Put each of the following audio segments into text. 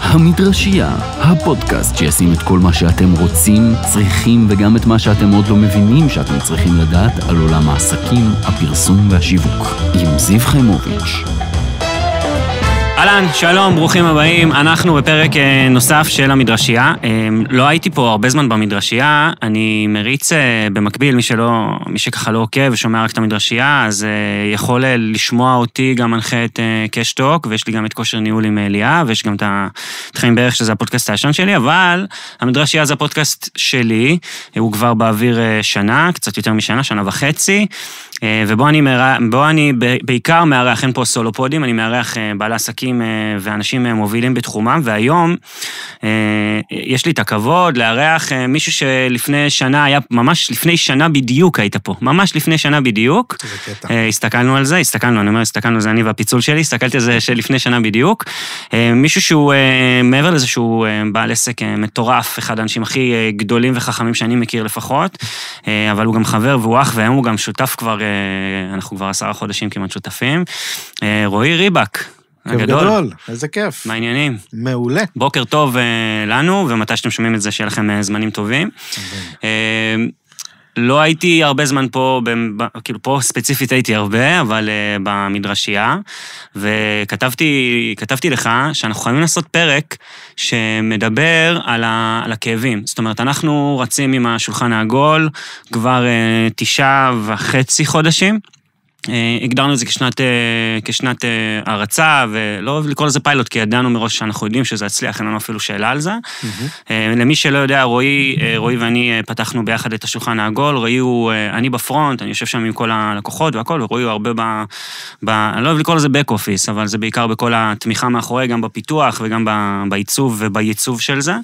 המדרשייה, הפודקאסט שישים את כל מה שאתם רוצים, צריכים וגם את מה שאתם עוד לא מבינים שאתם צריכים לדעת על עולם העסקים, הפרסום והשיווק. עם זיו חיימוביץ'. אהלן, שלום, ברוכים הבאים. אנחנו בפרק נוסף של המדרשייה. לא הייתי פה הרבה זמן במדרשייה, אני מריץ במקביל, מי שככה לא עוקב ושומע רק את המדרשייה, אז יכול לשמוע אותי, גם מנחה את קשטוק, ויש לי גם את כושר ניהול עם אליה, ויש גם את חיים בערך שזה הפודקאסט הישן שלי, אבל המדרשייה זה הפודקאסט שלי, הוא כבר באוויר שנה, קצת יותר משנה, שנה וחצי, ובו אני בעיקר מארח, אין פה סולופודים, אני מארח בעלי עסקים ואנשים מובילים בתחומם, והיום יש לי את הכבוד לארח מישהו שלפני שנה היה, ממש לפני שנה בדיוק היית פה, ממש לפני שנה בדיוק, הסתכלנו על זה, הסתכלנו, זה אני והפיצול שלי, הסתכלתי על זה שלפני שנה בדיוק, מישהו שהוא, מעבר לזה שהוא בעל עסק מטורף, אחד האנשים הכי גדולים וחכמים שאני מכיר לפחות, אבל הוא גם חבר והוא אח, והיום הוא גם שותף כבר, אנחנו כבר 10 חודשים כמעט שותפים, רועי ריבק. גדול, איזה כיף. מה העניינים? מעולה. בוקר טוב לנו, ומתי שאתם שומעים את זה, שיהיה לכם זמנים טובים. לא הייתי הרבה זמן פה, כאילו פה ספציפית הייתי הרבה, אבל במדרשייה, וכתבתי לך שאנחנו חייבים לעשות פרק שמדבר על הכאבים. זאת אומרת, אנחנו רצים עם השולחן העגול כבר 9.5 חודשים, הגדרנו את זה כשנת הרצה, ולא אוהב לקרוא לזה פיילוט, כי ידענו מראש שאנחנו יודעים שזה הצליח, אין לנו אפילו שאלה על זה. למי שלא יודע, רועי ואני פתחנו ביחד את השולחן העגול, רועי הוא, אני בפרונט, אני יושב שם עם כל הלקוחות והכל, ורועי הוא הרבה אני לא אוהב לקרוא לזה back office, אבל זה בעיקר בכל התמיכה מאחורי, גם בפיתוח וגם בעיצוב ובייצוב של זה.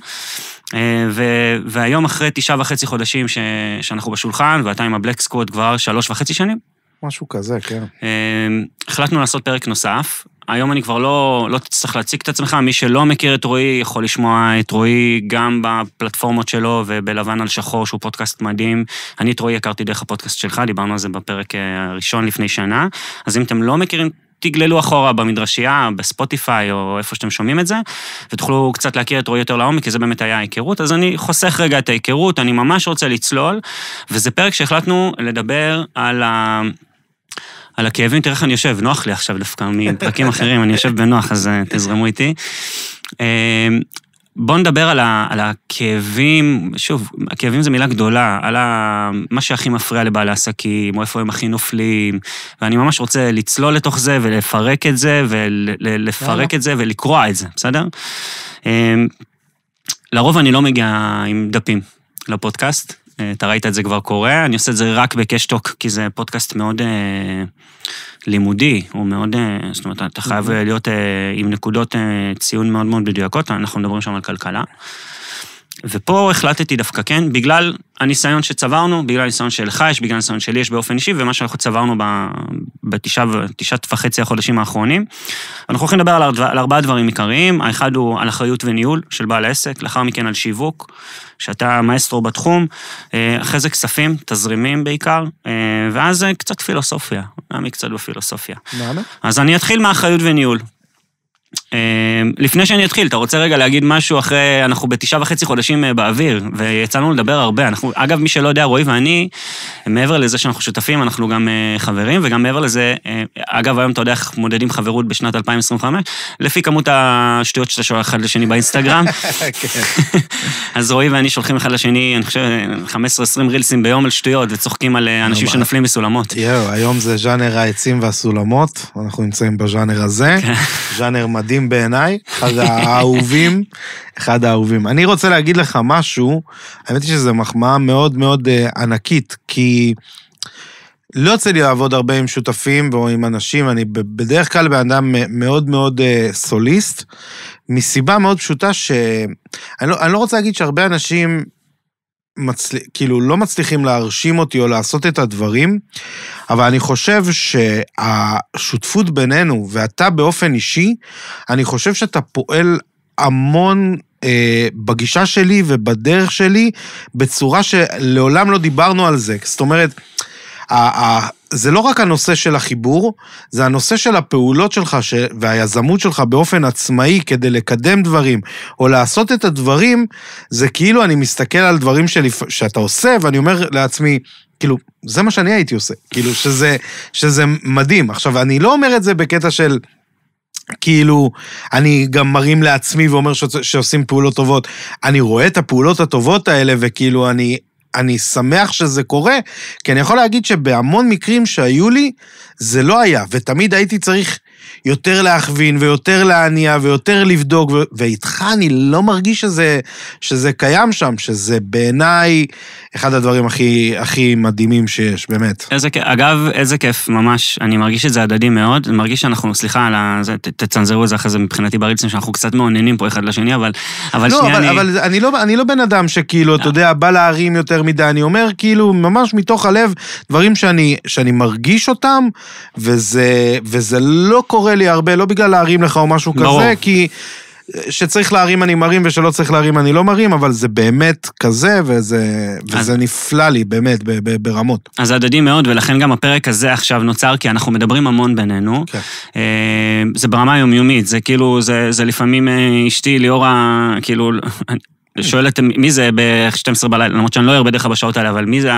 והיום אחרי 9.5 חודשים שאנחנו בשולחן, ואתה עם הבלק סקוואד כבר 3.5 שנים, משהו כזה, כן. החלטנו לעשות פרק נוסף. היום אני כבר לא תצטרך להציג את עצמך. מי שלא מכיר את רועי יכול לשמוע את רועי גם בפלטפורמות שלו ובלבן על שחור, שהוא פודקאסט מדהים. אני את רועי הכרתי דרך הפודקאסט שלך, דיברנו על זה בפרק הראשון לפני שנה. אז אם אתם לא מכירים, תגללו אחורה במדרשייה, בספוטיפיי או איפה שאתם שומעים את זה, ותוכלו קצת להכיר את רועי יותר לעומק, כי זה באמת היה ההיכרות. אז אני חוסך רגע את ההיכרות, אני ממש רוצה לצלול, וזה פרק שהחלטנו לדבר על הכאבים. תראה איך אני יושב, נוח לי עכשיו דווקא מפרקים אחרים, אני יושב בנוח, אז תזרמו איתי. בואו נדבר על הכאבים, שוב, הכאבים זה מילה גדולה, על מה שהכי מפריע לבעלי עסקים, או איפה הם הכי נופלים, ואני ממש רוצה לצלול לתוך זה, ולפרק את זה, ולקרוע את זה, בסדר? לרוב אני לא מגיע עם דפים לפודקאסט, אתה ראית את זה כבר קורה, אני עושה את זה רק בקשטוק, כי זה פודקאסט מאוד לימודי, הוא מאוד, זאת אומרת, אתה חייב להיות עם נקודות ציון מאוד מאוד מדויקות, אנחנו מדברים שם על כלכלה, ופה החלטתי דווקא כן, בגלל הניסיון שצברנו, בגלל הניסיון שלך יש, בגלל הניסיון שלי יש באופן אישי, ומה שאנחנו צברנו ב9.5 החודשים האחרונים. אנחנו הולכים לדבר על 4 דברים עיקריים, האחד הוא על אחריות וניהול של בעל העסק, לאחר מכן על שיווק, שאתה מאסטרו בתחום, אחרי זה כספים, תזרימים בעיקר, ואז קצת פילוסופיה, נעמי קצת בפילוסופיה. אז אני אתחיל מהאחריות וניהול. לפני שאני אתחיל, אתה רוצה רגע להגיד משהו אחרי, אנחנו ב9.5 חודשים באוויר, ויצאנו לדבר הרבה, אגב, מי שלא יודע, רועי ואני, מעבר לזה שאנחנו שותפים, אנחנו גם חברים, וגם מעבר לזה, אגב, היום אתה יודע איך מודדים חברות בשנת 2025, לפי כמות השטויות שאתה שולח אחד לשני באינסטגרם, אז רועי ואני שולחים אחד לשני, אני חושב, 15-20 רילסים ביום על שטויות, וצוחקים על אנשים שנפלים בסולמות. היום זה ז'אנר העצים והסולמות, אנחנו נמצאים בז'אנר הזה, ז'אנר מדהים בעיניי, אחד האהובים. אני רוצה להגיד לך משהו, האמת היא שזו מחמאה מאוד מאוד ענקית, כי לא יוצא לי לעבוד הרבה עם שותפים או עם אנשים, אני בדרך כלל באדם מאוד מאוד סוליסט, מסיבה מאוד פשוטה אני לא רוצה להגיד שהרבה אנשים כאילו לא מצליחים להרשים אותי או לעשות את הדברים, אבל אני חושב שהשותפות בינינו, ואתה באופן אישי, אני חושב שאתה פועל המון בגישה שלי ובדרך שלי, בצורה שלעולם לא דיברנו על זה. זאת אומרת, זה לא רק הנושא של החיבור, זה הנושא של הפעולות שלך והיזמות שלך באופן עצמאי כדי לקדם דברים, או לעשות את הדברים, זה כאילו אני מסתכל על דברים שאתה עושה, ואני אומר לעצמי, כאילו, זה מה שאני הייתי עושה, כאילו שזה מדהים. עכשיו, אני לא אומר את זה בקטע של, כאילו, אני גם מרים לעצמי ואומר שעושים פעולות טובות, אני רואה את הפעולות הטובות האלה, וכאילו אני שמח שזה קורה, כי אני יכול להגיד שבהמון מקרים שהיו לי, זה לא היה, ותמיד הייתי צריך יותר להכווין, ויותר להניע, ויותר לבדוק, ואיתך אני לא מרגיש שזה קיים שם, שזה בעיניי אחד הדברים הכי מדהימים שיש, באמת. אגב, איזה כיף, ממש, אני מרגיש את זה הדדי מאוד, אני מרגיש שאנחנו, סליחה, תצנזרו את זה אחרי זה מבחינתי ברילסים, שאנחנו קצת מעוננים פה אחד לשני, אבל שנייה אני... אבל אני לא בן אדם שכאילו, אתה יודע, בא להרים יותר מדי, אני אומר כאילו, ממש מתוך הלב, דברים שאני מרגיש אותם, וזה לא קורה לי הרבה, לא בגלל להרים לך או משהו כזה, כי שצריך להרים אני מרים, ושלא צריך להרים אני לא מרים, אבל זה באמת כזה, וזה נפלא לי, באמת, ברמות. אז זה הדדי מאוד, ולכן גם הפרק הזה עכשיו נוצר, כי אנחנו מדברים המון בינינו. זה ברמה יומיומית, זה כאילו, זה לפעמים אשתי ליאורה, כאילו... שואלת מי זה ב-12 בלילה, למרות שאני לא אראה בדרך בשעות האלה, אבל מי זה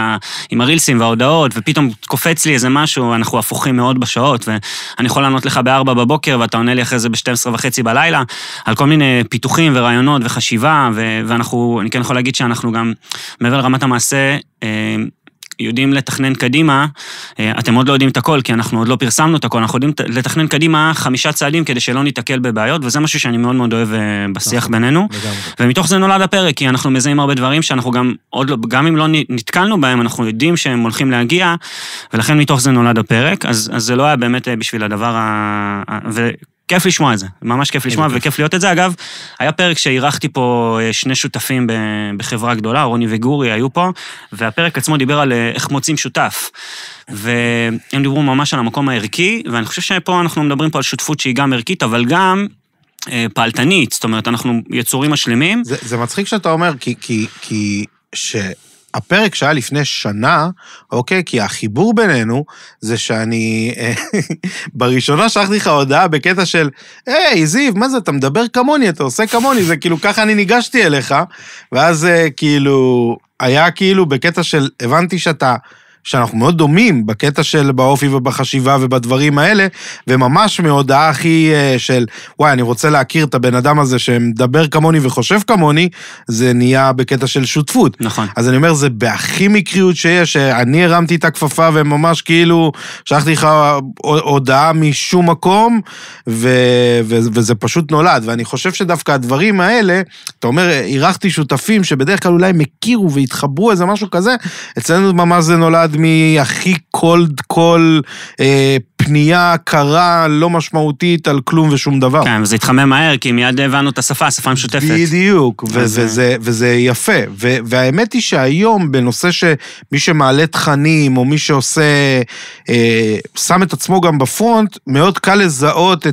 עם הרילסים וההודעות, ופתאום קופץ לי איזה משהו, אנחנו הפוכים מאוד בשעות, ואני יכול לענות לך ב-4 בבוקר, ואתה עונה לי אחרי זה ב-12:30 בלילה, על כל מיני פיתוחים ורעיונות וחשיבה, ואנחנו, אני כן יכול להגיד שאנחנו גם, מעבר לרמת המעשה, יודעים לתכנן קדימה, אתם עוד לא יודעים את הכל, כי אנחנו עוד לא פרסמנו את הכל, אנחנו יודעים לתכנן קדימה 5 צעדים כדי שלא ניתקל בבעיות, וזה משהו שאני מאוד מאוד אוהב בשיח בינינו, ומתוך זה נולד הפרק, כי אנחנו מזהים הרבה דברים שאנחנו גם אם לא נתקלנו בהם, אנחנו יודעים שהם הולכים להגיע, ולכן מתוך זה נולד הפרק, אז זה לא היה באמת בשביל הדבר כיף לשמוע את זה, ממש כיף לשמוע וכיף להיות את זה. אגב, היה פרק שהירחתי פה 2 שותפים בחברה גדולה, רוני וגורי היו פה, והפרק עצמו דיבר על איך מוצאים שותף. והם דיברו ממש על המקום הערכי, ואני חושב שפה אנחנו מדברים פה על שותפות שהיא גם ערכית, אבל גם פעלתנית, זאת אומרת, אנחנו יצורים משלימים. זה מצחיק שאתה אומר, כי הפרק שהיה לפני שנה, אוקיי, כי החיבור בינינו, זה שאני, בראשונה שלחתי לך הודעה בקטע של, היי, זיו, מה זה, אתה מדבר כמוני, אתה עושה כמוני, זה כאילו, ככה אני ניגשתי אליך, ואז כאילו, היה כאילו בקטע של, הבנתי שאנחנו מאוד דומים בקטע של באופי ובחשיבה ובדברים האלה, וממש מהודעה הכי של, וואי, אני רוצה להכיר את הבן אדם הזה שמדבר כמוני וחושב כמוני, זה נהיה בקטע של שותפות. נכון. אז אני אומר, זה בהכי מקריות שיש, שאני הרמתי את הכפפה וממש כאילו, שלחתי לך הודעה משום מקום, וזה פשוט נולד. ואני חושב שדווקא הדברים האלה, אתה אומר, עירכתי שותפים שבדרך כלל אולי מכירו והתחברו איזה משהו כזה, אצלנו ממש זה נולד מהכי כל פנייה קרה, לא משמעותית על כלום ושום דבר. כן, וזה התחמם מהר, כי מיד הבנו את השפה המשותפת. בדיוק, וזה יפה. והאמת היא שהיום, בנושא שמי שמעלה תכנים, או מי שעושה, שם את עצמו גם בפרונט, מאוד קל לזהות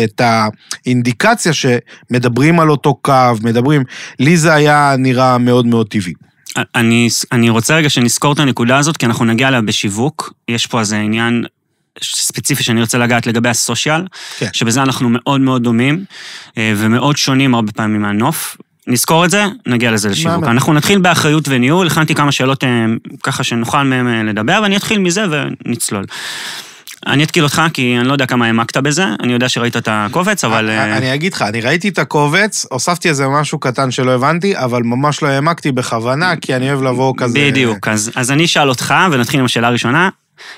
את האינדיקציה שמדברים על אותו קו, לי זה היה נראה מאוד מאוד טבעי. אני רוצה רגע שנזכור את הנקודה הזאת, כי אנחנו נגיע לה בשיווק, יש פה איזה עניין ספציפי שאני רוצה לגעת לגבי הסושיאל, כן. שבזה אנחנו מאוד מאוד דומים, ומאוד שונים הרבה פעמים מהנוף. נזכור את זה, נגיע לזה לשיווק. אנחנו נתחיל באחריות וניהול, הכנתי כמה שאלות ככה שנוכל מהם לדבר, ואני אתחיל מזה ונצלול. אני אתקיל אותך, כי אני לא יודע כמה העמקת בזה, אני יודע שראית את הקובץ, אבל... אני אגיד לך, אני ראיתי את הקובץ, הוספתי איזה משהו קטן שלא הבנתי, אבל ממש לא העמקתי בכוונה, כי אני אוהב לבוא כזה... בדיוק, אז אני אשאל אותך, ונתחיל עם השאלה הראשונה,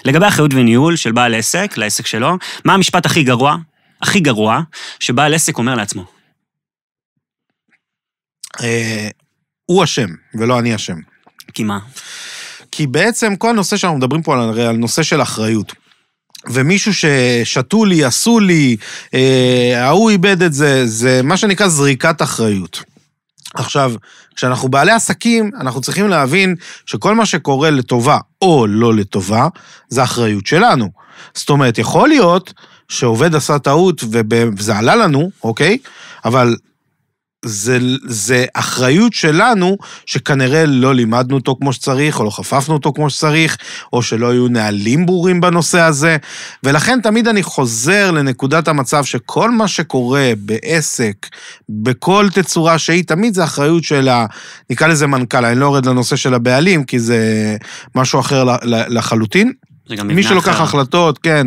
לגבי אחריות וניהול של בעל עסק, לעסק שלו, מה המשפט הכי גרוע, שבעל עסק אומר לעצמו? הוא אשם, ולא אני אשם. כי מה? כי בעצם כל הנושא שאנחנו מדברים פה על נושא של אחריות. ומישהו ששתו לי, עשו לי, ההוא איבד את זה, זה מה שנקרא זריקת אחריות. עכשיו, כשאנחנו בעלי עסקים, אנחנו צריכים להבין שכל מה שקורה לטובה או לא לטובה, זה אחריות שלנו. זאת אומרת, יכול להיות שעובד עשה טעות וזה עלה לנו, אוקיי? אבל זה אחריות שלנו, שכנראה לא לימדנו אותו כמו שצריך, או לא חפפנו אותו כמו שצריך, או שלא היו נהלים ברורים בנושא הזה, ולכן תמיד אני חוזר לנקודת המצב שכל מה שקורה בעסק, בכל תצורה שהיא, תמיד זה אחריות של נקרא לזה מנכ"ל, אני לא אורד לנושא של הבעלים, כי זה משהו אחר לחלוטין. מי שלוקח החלטות, כן,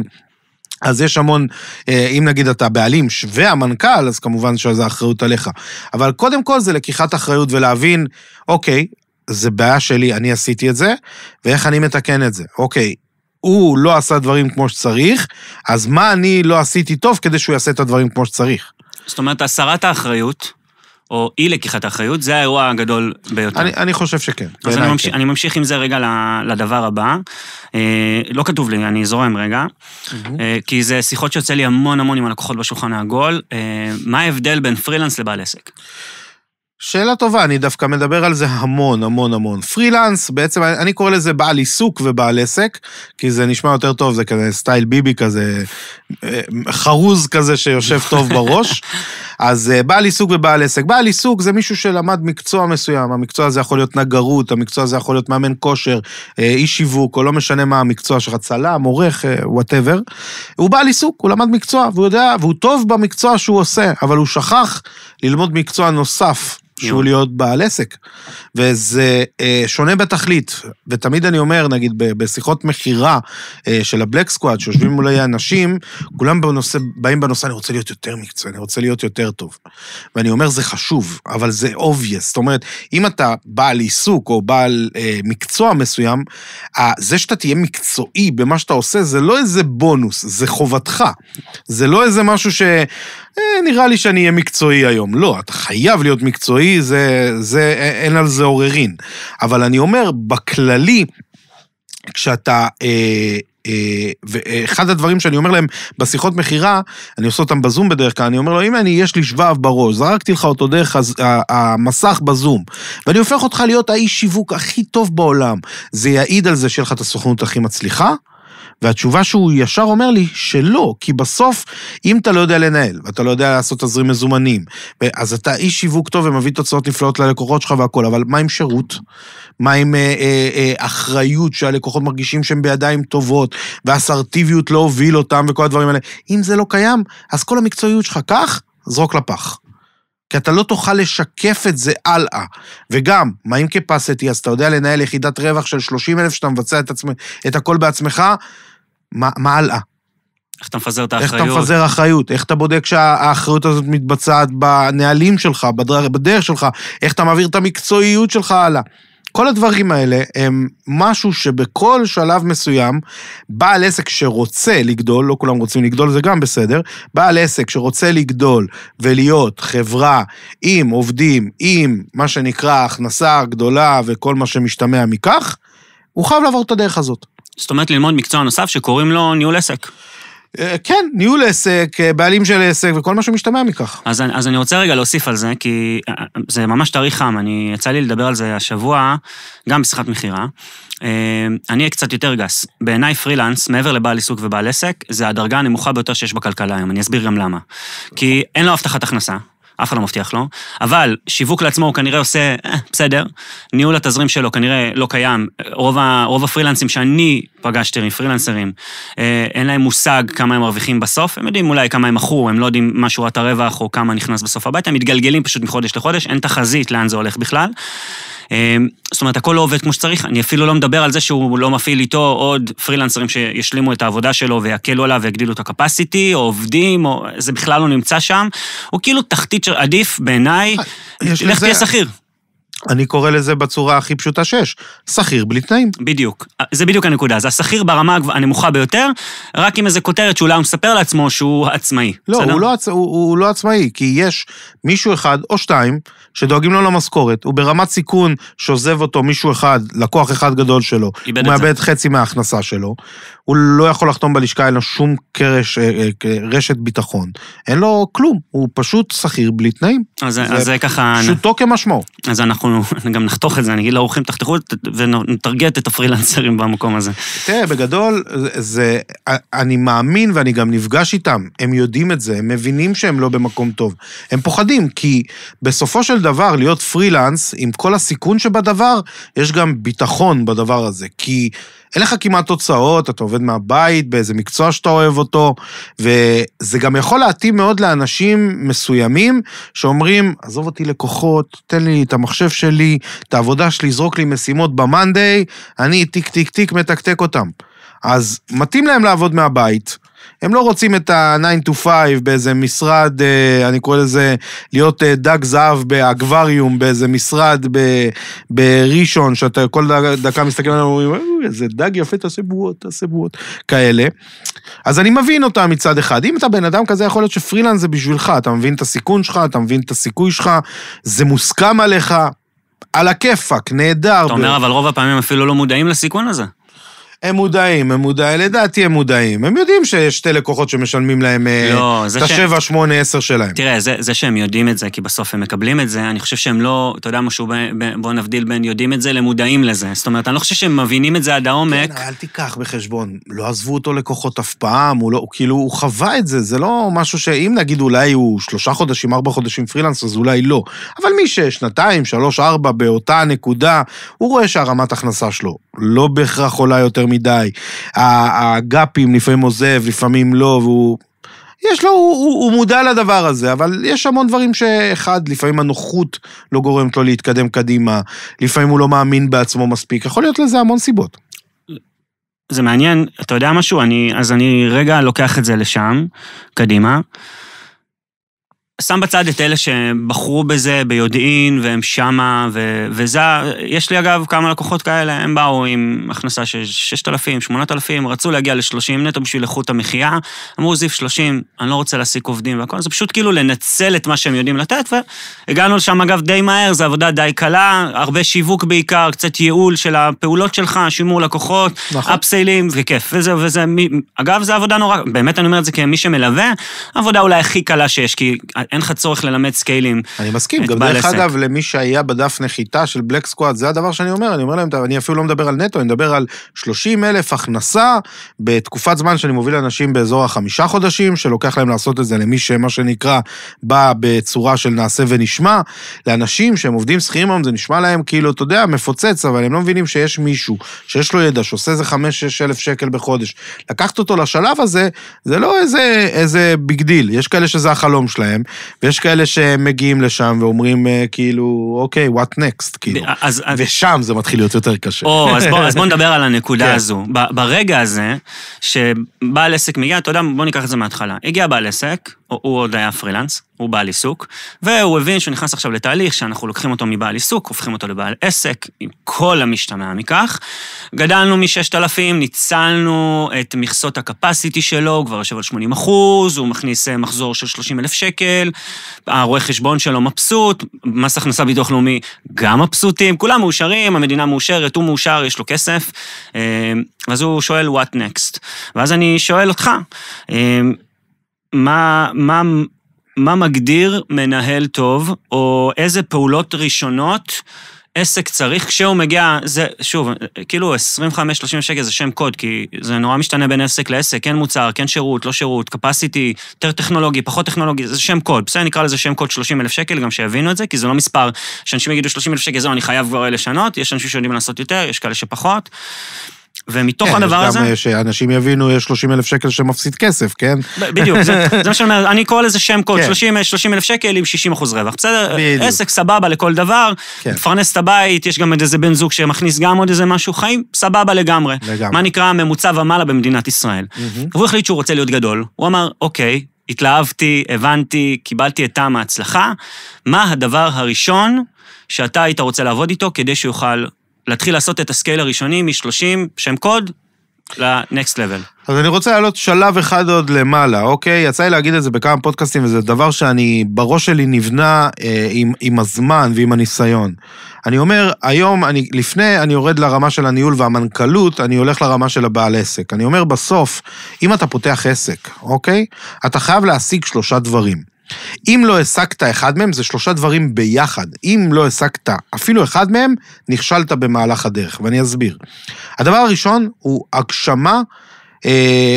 אז יש המון, אם נגיד אתה בעלים והמנכ"ל, אז כמובן שזה אחריות עליך. אבל קודם כל זה לקיחת אחריות ולהבין, אוקיי, זה בעיה שלי, אני עשיתי את זה, ואיך אני מתקן את זה. אוקיי, הוא לא עשה דברים כמו שצריך, אז מה אני לא עשיתי טוב כדי שהוא יעשה את הדברים כמו שצריך? זאת אומרת, הסרת האחריות, או אי לקיחת האחריות, זה האירוע הגדול ביותר. אני חושב שכן. אז אני ממשיך עם זה רגע לדבר הבא. לא כתוב לי, אני זורם רגע, כי זה שיחות שיוצא לי המון המון עם הלקוחות בשולחן העגול. מה ההבדל בין פרילנס לבעל עסק? שאלה טובה, אני דווקא מדבר על זה המון, המון, המון. פרילנס, בעצם אני קורא לזה בעל עיסוק ובעל עסק, כי זה נשמע יותר טוב, זה כזה סטייל ביבי כזה, חרוז כזה שיושב טוב בראש. אז בעל עיסוק ובעל עסק. בעל עיסוק זה מישהו שלמד מקצוע מסוים, המקצוע הזה יכול להיות נגרות, המקצוע הזה יכול להיות מאמן כושר, איש שיווק, או לא משנה מה המקצוע שלך, צלם, עורך, whatever. הוא בעל עיסוק, הוא למד מקצוע, והוא יודע, והוא טוב במקצוע שהוא עושה, אבל הוא שכח ללמוד מקצוע נוסף, שהוא להיות בעל עסק, וזה שונה בתכלית, ותמיד אני אומר, נגיד, בשיחות מחירה של הבלק סקואד, שיושבים מולי האנשים, כולם באים בנושא, אני רוצה להיות יותר מקצוע, אני רוצה להיות יותר טוב, ואני אומר, זה חשוב, אבל זה obvious, זאת אומרת, אם אתה בעל עיסוק, או בעל מקצוע מסוים, זה שאתה תהיה מקצועי במה שאתה עושה, זה לא איזה בונוס, זה חובתך, זה לא איזה משהו נראה לי שאני אהיה מקצועי היום. לא, אתה חייב להיות מקצועי, אין על זה עוררין. אבל אני אומר, בכללי, כשאתה, ואחד הדברים שאני אומר להם בשיחות מחירה, אני עושה אותם בזום בדרך כלל, אני אומר לו, אם יש לי שבב בראש, זרקתי לך אותו דרך המסך בזום, ואני הופך אותך להיות האיש שיווק הכי טוב בעולם, זה יעיד על זה שלך את הסוכנות הכי מצליחה, והתשובה שהוא ישר אומר לי שלא, כי בסוף, אם אתה לא יודע לנהל, ואתה לא יודע לעשות תזרים מזומנים, אז אתה איש שיווק טוב ומביא תוצאות נפלאות ללקוחות שלך והכל, אבל מה עם שירות? מה עם אחריות שהלקוחות מרגישים שהם בידיים טובות, והאסרטיביות לא הוביל אותם וכל הדברים האלה? אם זה לא קיים, אז כל המקצועיות שלך כך, זרוק לפח. כי אתה לא תוכל לשקף את זה הלאה. וגם, מה עם capacity? אז אתה יודע לנהל יחידת רווח של 30,000 שאתה מבצע את הכל בעצמך, מה הלאה? איך אתה מפזר את האחריות? איך אתה מפזר אחריות? איך אתה בודק שהאחריות הזאת מתבצעת בנהלים שלך, בדרך שלך? איך אתה מעביר את המקצועיות שלך הלאה? כל הדברים האלה הם משהו שבכל שלב מסוים, בעל עסק שרוצה לגדול, לא כולם רוצים לגדול, זה גם בסדר, בעל עסק שרוצה לגדול ולהיות חברה עם עובדים, עם מה שנקרא הכנסה גדולה וכל מה שמשתמע מכך, הוא חייב לעבור את הדרך הזאת. זאת אומרת ללמוד מקצוע נוסף שקוראים לו ניהול עסק. כן, ניהול עסק, בעלים של עסק וכל מה שמשתמע מכך. אז אני רוצה רגע להוסיף על זה, כי זה ממש תאריך חם, יצא לי לדבר על זה השבוע, גם בשיחת מחירה. אני אהיה קצת יותר גס. בעיניי פרילנס, מעבר לבעל עיסוק ובעל עסק, זה הדרגה הנמוכה ביותר שיש בכלכלה היום, אני אסביר גם למה. כי אין לו הבטחת הכנסה, אף אחד לא מבטיח לו, אבל שיווק לעצמו הוא כנראה עושה, בסדר, ניהול התזרים שלו כנראה לא קיים, רוב הפרילנסים שאני פגשתי עם פרילנסרים, אין להם מושג כמה הם מרוויחים בסוף, הם יודעים אולי כמה הם מכרו, הם לא יודעים מה שורת הרווח או כמה נכנס בסוף הבית, הם מתגלגלים פשוט מחודש לחודש, אין תחזית לאן זה הולך בכלל, זאת אומרת, הכל לא עובד כמו שצריך, אני אפילו לא מדבר על זה שהוא לא מפעיל איתו עוד פרילנסרים שישלימו את העבודה שלו ויקלו עליו ויגדילו את הקפסיטי, או עובדים, או זה בכלל לא נמצא שם, הוא כאילו תחתית שעדיף בעיניי, לך תהיה שכיר. אני קורא לזה בצורה הכי פשוטה שיש, שכיר בלי תנאים. בדיוק, זה בדיוק הנקודה, זה השכיר ברמה הנמוכה ביותר, רק עם איזה כותרת שאולי הוא מספר לעצמו שהוא עצמאי. לא, הוא לא עצמאי, כי יש מישהו אחד או שתיים שדואגים לו למשכורת, הוא ברמת סיכון שעוזב אותו מישהו אחד, לקוח אחד גדול שלו, הוא מאבד חצי מההכנסה שלו, הוא לא יכול לחתום בלשכה, אין לו שום רשת ביטחון, אין לו כלום, הוא פשוט שכיר בלי תנאים. אז זה ככה... פשוטו כמשמעו. אז אנחנו אנחנו גם נחתוך את זה, אני אגיד לאורחים, תחתכו ונתרגט את הפרילנסרים במקום הזה. תראה, בגדול, אני מאמין ואני גם נפגש איתם, הם יודעים את זה, הם מבינים שהם לא במקום טוב, הם פוחדים, כי בסופו של דבר, להיות פרילנס, עם כל הסיכון שבדבר, יש גם ביטחון בדבר הזה, כי אין לך כמעט תוצאות, אתה עובד מהבית, באיזה מקצוע שאתה אוהב אותו, וזה גם יכול להתאים מאוד לאנשים מסוימים, שאומרים, עזוב אותי לקוחות, תן לי את המחשב שלי, את העבודה שלי, זרוק לי משימות במנדי, אני טיק טיק טיק מתקתק אותם. אז מתאים להם לעבוד מהבית, הם לא רוצים את ה-9 to 5 באיזה משרד, אני קורא לזה, להיות דג זהב באקווריום, באיזה משרד בראשון, שאתה כל דקה מסתכל עליו, ואומרים, איזה דג יפה, תעשה בועות, כאלה. אז אני מבין אותה מצד אחד. אם אתה בן אדם כזה, יכול להיות שפרילנס זה בשבילך, אתה מבין את הסיכון שלך, אתה מבין את הסיכוי שלך, זה מוסכם עליך, על הכיפק, נהדר. אתה אומר, אבל רוב הפעמים אפילו לא מודעים לסיכון הזה. הם מודעים, לדעתי הם מודעים. הם יודעים שיש שתי לקוחות שמשלמים להם את ה-7, 8, 10 שלהם. תראה, זה שהם יודעים את זה, כי בסוף הם מקבלים את זה, אני חושב שהם לא, אתה יודע משהו, בוא נבדיל בין יודעים את זה למודעים לזה. זאת אומרת, אני לא חושב שהם מבינים את זה עד העומק. כן, אל תיקח בחשבון, לא עזבו אותו לקוחות אף פעם, כאילו הוא חווה את זה, זה לא משהו שאם נגיד אולי הוא 3 חודשים, 4 חודשים פרילנס, אז אולי לא. אבל מי ששנתיים, 3, 4 באותה נקודה, הוא רואה שהרמת הכנסה שלו לא בהכרח עולה יותר מדי, הגאפים לפעמים עוזב, לפעמים לא, הוא מודע לדבר הזה, אבל יש המון דברים שאחד, לפעמים הנוחות לא גורמת לו להתקדם קדימה, לפעמים הוא לא מאמין בעצמו מספיק, יכול להיות לזה המון סיבות. זה מעניין, אתה יודע משהו? אז אני רגע לוקח את זה לשם, קדימה, שם בצד את אלה שבחרו בזה ביודעין, והם שמה, וזה, יש לי אגב כמה לקוחות כאלה, הם באו עם הכנסה של 6,000, 8,000, רצו להגיע ל-30 נטו בשביל איכות המחיה, אמרו זיף 30, אני לא רוצה להשיג עובדים והכל, זה פשוט כאילו לנצל את מה שהם יודעים לתת, והגענו לשם אגב די מהר, זו עבודה די קלה, הרבה שיווק בעיקר, קצת ייעול של הפעולות שלך, שימור לקוחות, אפסיילים, וכיף, וזה, אגב, זה עבודה נורא, באמת אני אומר את זה כמי שמלווה, עבודה אולי הכי קלה שיש, כי אין לך צורך ללמד סקיילים. אני מסכים, גם דרך אגב, למי שהיה בדף נחיתה של בלק סקואד, זה הדבר שאני אומר, אני אומר להם, אני אפילו לא מדבר על נטו, אני מדבר על 30,000 הכנסה, בתקופת זמן שאני מוביל אנשים באזור 5 חודשים, שלוקח להם לעשות את זה למי שמה שנקרא, בא בצורה של נעשה ונשמע, לאנשים שהם עובדים שכירים, זה נשמע להם כאילו, אתה יודע, מפוצץ, אבל הם לא מבינים שיש מישהו, שיש לו ידע, שעושה איזה 5-6 אלף שקל בחודש. לקחת אותו לשלב הזה, זה לא איזה ביג דיל. יש כאלה שזה החלום שלהם, ויש כאלה שמגיעים לשם ואומרים כאילו, אוקיי, what next, כאילו. ושם זה מתחיל להיות יותר קשה. אז בוא נדבר על הנקודה הזו. ברגע הזה, שבעל עסק מגיע, אתה יודע, בוא ניקח את זה מההתחלה. הגיע בעל עסק, הוא עוד היה פרילנס, הוא בעל עיסוק, והוא הבין שהוא נכנס עכשיו לתהליך, שאנחנו לוקחים אותו מבעל עיסוק, הופכים אותו לבעל עסק, עם כל המשתמע מכך. גדלנו מ-6,000, ניצלנו את מכסות הקפסיטי שלו, הוא כבר יושב על 80%, הוא מכניס מחזור של 30,000 שקל, הרואה חשבון שלו מבסוט, מס הכנסה ביטוח לאומי גם מבסוטים, כולם מאושרים, המדינה מאושרת, הוא מאושר, יש לו כסף, ואז הוא שואל what next. ואז אני שואל אותך, מה מגדיר מנהל טוב, או איזה פעולות ראשונות עסק צריך, כשהוא מגיע, זה, שוב, כאילו 25-30 שקל זה שם קוד, כי זה נורא משתנה בין עסק לעסק, כן מוצר, כן שירות, לא שירות, קפסיטי, יותר טכנולוגי, פחות טכנולוגי, זה שם קוד, בסדר, נקרא לזה שם קוד 30,000 שקל, גם שיבינו את זה, כי זה לא מספר, שאנשים יגידו 30,000 שקל, זהו, אני חייב כבר לשנות, יש אנשים שיודעים לעשות יותר, יש כאלה שפחות, ומתוך הדבר הזה... גם שאנשים יבינו, יש 30,000 שקל שמפסיד כסף, כן? בדיוק, זה מה שאני אומר, אני קורא לזה שם קוד, 30,000 שקל עם 60% רווח, בסדר? עסק סבבה לכל דבר, מפרנס את הבית, יש גם איזה בן זוג שמכניס גם עוד איזה משהו חיים, סבבה לגמרי. מה נקרא ממוצע ומעלה במדינת ישראל. והוא החליט שהוא רוצה להיות גדול, הוא אמר, אוקיי, התלהבתי, הבנתי, קיבלתי את טעם ההצלחה, מה הדבר הראשון שאתה היית רוצה לעבוד איתו כדי שיוכל להתחיל לעשות את הסקייל הראשוני מ-30 שם קוד ל-next level. אז אני רוצה לעלות שלב אחד עוד למעלה, אוקיי? יצא לי להגיד את זה בכמה פודקאסטים, וזה דבר שאני, בראש שלי נבנה עם הזמן ועם הניסיון. אני אומר, היום, לפני אני יורד לרמה של הניהול והמנכ"לות, אני הולך לרמה של הבעל עסק. אני אומר בסוף, אם אתה פותח עסק, אוקיי? אתה חייב להשיג 3 דברים. אם לא השגת אחד מהם, זה 3 דברים ביחד. אם לא השגת אפילו אחד מהם, נכשלת במהלך הדרך, ואני אסביר. הדבר הראשון הוא הגשמה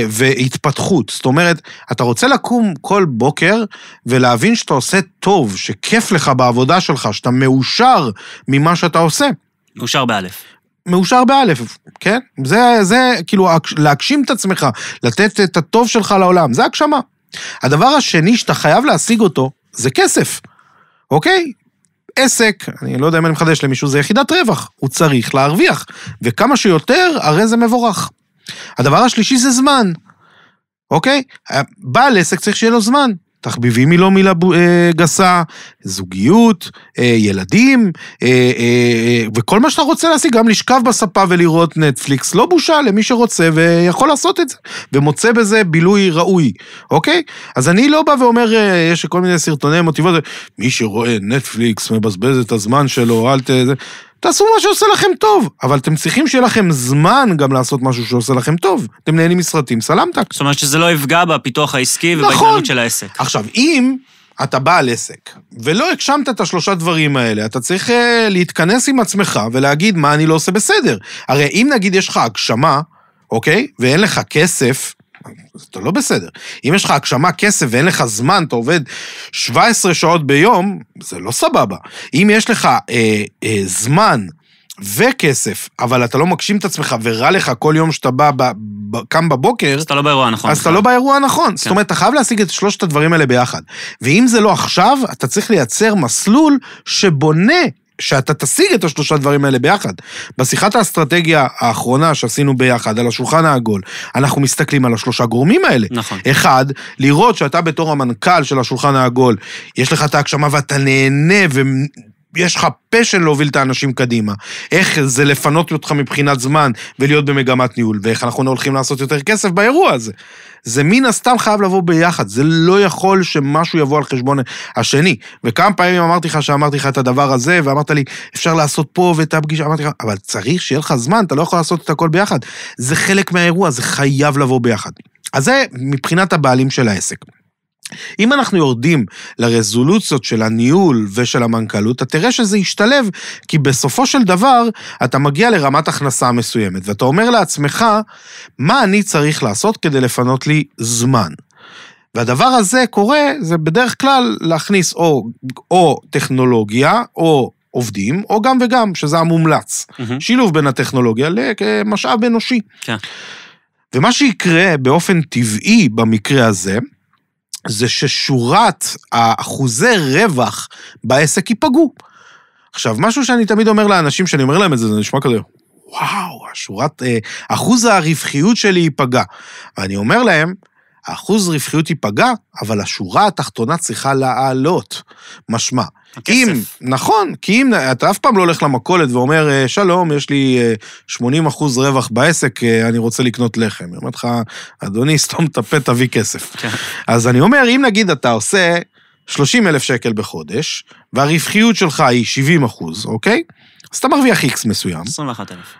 והתפתחות. זאת אומרת, אתה רוצה לקום כל בוקר ולהבין שאתה עושה טוב, שכיף לך בעבודה שלך, שאתה מאושר ממה שאתה עושה. מאושר באלף. מאושר באלף, כן? זה כאילו להגשים את עצמך, לתת את הטוב שלך לעולם, זה הגשמה. הדבר השני שאתה חייב להשיג אותו, זה כסף, אוקיי? עסק, אני לא יודע אם אני מחדש למישהו, זה יחידת רווח, הוא צריך להרוויח, וכמה שיותר, הרי זה מבורך. הדבר השלישי זה זמן, אוקיי? בעל עסק צריך שיהיה לו זמן, תחביבים היא לא מילה גסה, זוגיות, ילדים, וכל מה שאתה רוצה להשיג, גם לשכב בספה ולראות נטפליקס, לא בושה למי שרוצה ויכול לעשות את זה, ומוצא בזה בילוי ראוי, אוקיי? אז אני לא בא ואומר, יש כל מיני סרטוני מוטיבות, מי שרואה נטפליקס מבזבז את הזמן שלו, תעשו מה שעושה לכם טוב, אבל אתם צריכים שיהיה לכם זמן גם לעשות משהו שעושה לכם טוב. אתם נהנים מסרטים, סלמתק. זאת אומרת שזה לא יפגע בפיתוח העסקי ובהתנהלות של העסק. עכשיו, אם אתה בעל עסק, ולא הגשמת את 3 דברים האלה, אתה צריך להתכנס עם עצמך ולהגיד מה אני לא עושה בסדר. הרי אם נגיד יש לך הגשמה, אוקיי? ואין לך כסף, זה לא בסדר. אם יש לך הגשמה כסף ואין לך זמן, אתה עובד 17 שעות ביום, זה לא סבבה. אם יש לך זמן וכסף, אבל אתה לא מגשים את עצמך ורע לך כל יום שאתה קם בבוקר, אז אתה לא באירוע הנכון. אז אתה לא באירוע הנכון. זאת אומרת, אתה חייב להשיג את 3 הדברים האלה ביחד. ואם זה לא עכשיו, אתה צריך לייצר מסלול שבונה שאתה תשיג את 3 הדברים האלה ביחד. בשיחת האסטרטגיה האחרונה שעשינו ביחד, על השולחן העגול, אנחנו מסתכלים על 3 גורמים האלה. נכון. 1, לראות שאתה בתור המנכ"ל של השולחן העגול, יש לך את ההגשמה ואתה נהנה ויש לך פשן להוביל את האנשים קדימה. איך זה לפנות אותך מבחינת זמן ולהיות במגמת ניהול, ואיך אנחנו הולכים לעשות יותר כסף באירוע הזה. זה מן הסתם חייב לבוא ביחד, זה לא יכול שמשהו יבוא על חשבון השני. וכמה פעמים אמרתי לך את הדבר הזה, ואמרת לי, אפשר לעשות פה ואת הפגישה, אמרתי לך, אבל צריך שיהיה לך זמן, אתה לא יכול לעשות את הכל ביחד. זה חלק מהאירוע, זה חייב לבוא ביחד. אז זה מבחינת הבעלים של העסק. אם אנחנו יורדים לרזולוציות של הניהול ושל המנכ"לות, אתה תראה שזה ישתלב, כי בסופו של דבר אתה מגיע לרמת הכנסה מסוימת, ואתה אומר לעצמך, מה אני צריך לעשות כדי לפנות לי זמן? והדבר הזה קורה, זה בדרך כלל להכניס או טכנולוגיה, או עובדים, או גם וגם, שזה המומלץ. שילוב בין הטכנולוגיה למשאב אנושי. כן. ומה שיקרה באופן טבעי במקרה הזה, זה ששורת האחוזי רווח בעסק ייפגעו. עכשיו, משהו שאני תמיד אומר לאנשים, שאני אומר להם את זה, זה נשמע כזה, וואו, אחוז הרווחיות שלי ייפגע. ואני אומר להם, האחוז רווחיות ייפגע, אבל השורה התחתונה צריכה לעלות. משמע. הכסף. נכון, כי אם אתה אף פעם לא הולך למכולת ואומר, שלום, יש לי 80% רווח בעסק, אני רוצה לקנות לחם. אני אומר לך, אדוני, סתום את הפה, תביא כסף. כן. אז אני אומר, אם נגיד אתה עושה 30,000 שקל בחודש, והרווחיות שלך היא 70%, אוקיי? אז אתה מרוויח X מסוים.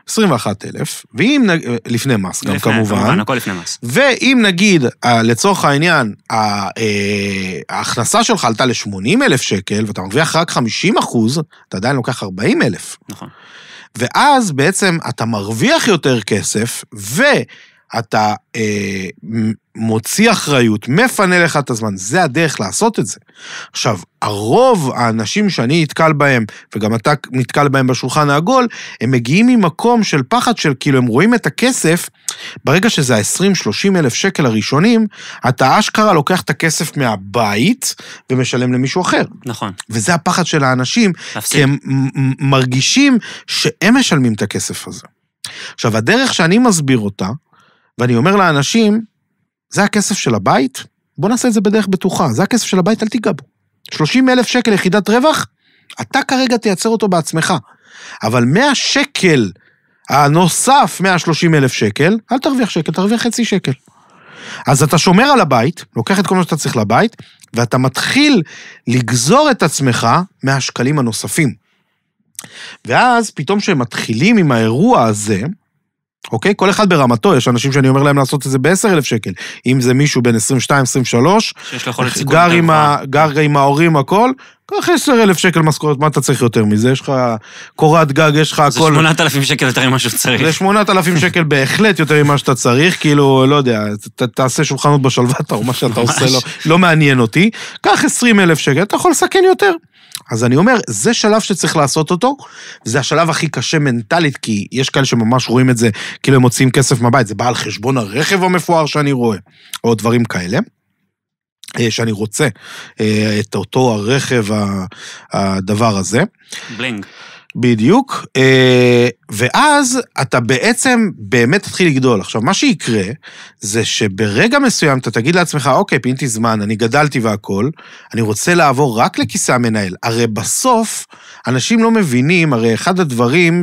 21,000, ואם, לפני מס גם כמובן. הכל לפני מס. ואם נגיד, לצורך העניין, ההכנסה שלך עלתה ל80,000 שקל, ואתה מרוויח רק 50%, אתה עדיין לוקח 40,000. נכון. ואז בעצם אתה מרוויח יותר כסף, ואתה מוציא אחריות, מפנה לך את הזמן, זה הדרך לעשות את זה. עכשיו, הרוב האנשים שאני נתקל בהם, וגם אתה נתקל בהם בשולחן העגול, הם מגיעים ממקום של פחד של, כאילו הם רואים את הכסף, ברגע שזה ה-20-30 אלף שקל הראשונים, אתה אשכרה לוקח את הכסף מהבית, ומשלם למישהו אחר. נכון. וזה הפחד של האנשים, כי הם מרגישים שהם משלמים את הכסף הזה. עכשיו, הדרך שאני מסביר אותה, ואני אומר לאנשים, זה הכסף של הבית, בוא נעשה את זה בדרך בטוחה, זה הכסף של הבית, אל תיגע בו. 30,000 שקל יחידת רווח, אתה כרגע תייצר אותו בעצמך, אבל 100 שקל הנוסף 130,000 שקל, אל תרוויח שקל, תרוויח חצי שקל. אז אתה שומר על הבית, לוקח את כל מה שאתה צריך לבית, ואתה מתחיל לגזור את עצמך מהשקלים הנוספים. ואז פתאום שהם מתחילים עם האירוע הזה, אוקיי? כל אחד ברמתו, יש אנשים שאני אומר להם לעשות את זה ב10,000 שקל. אם זה מישהו בין 22, 23, גר עם ההורים הכל, קח 10,000 שקל משכורת, מה אתה צריך יותר מזה? יש לך קורת גג, יש לך הכל. זה 8,000 שקל יותר ממה שצריך. זה 8,000 שקל בהחלט יותר ממה שאתה צריך, כאילו, לא יודע, תעשה שולחנות בשלוותה, או מה שאתה עושה, לא מעניין אותי. קח 20,000 שקל, אתה יכול לסכן יותר. אז אני אומר, זה שלב שצריך לעשות אותו, זה השלב הכי קשה מנטלית, כי יש כאלה שממש רואים את זה, כאילו הם מוציאים כסף מהבית, זה בא על חשבון הרכב המפואר שאני רואה, או דברים כאלה, שאני רוצה את אותו הרכב, הדבר הזה. בלינג. בדיוק, ואז אתה בעצם באמת תתחיל לגדול. עכשיו, מה שיקרה, זה שברגע מסוים אתה תגיד לעצמך, אוקיי, פינתי זמן, אני גדלתי והכל, אני רוצה לעבור רק לכיסא המנהל. הרי בסוף, אנשים לא מבינים, הרי אחד הדברים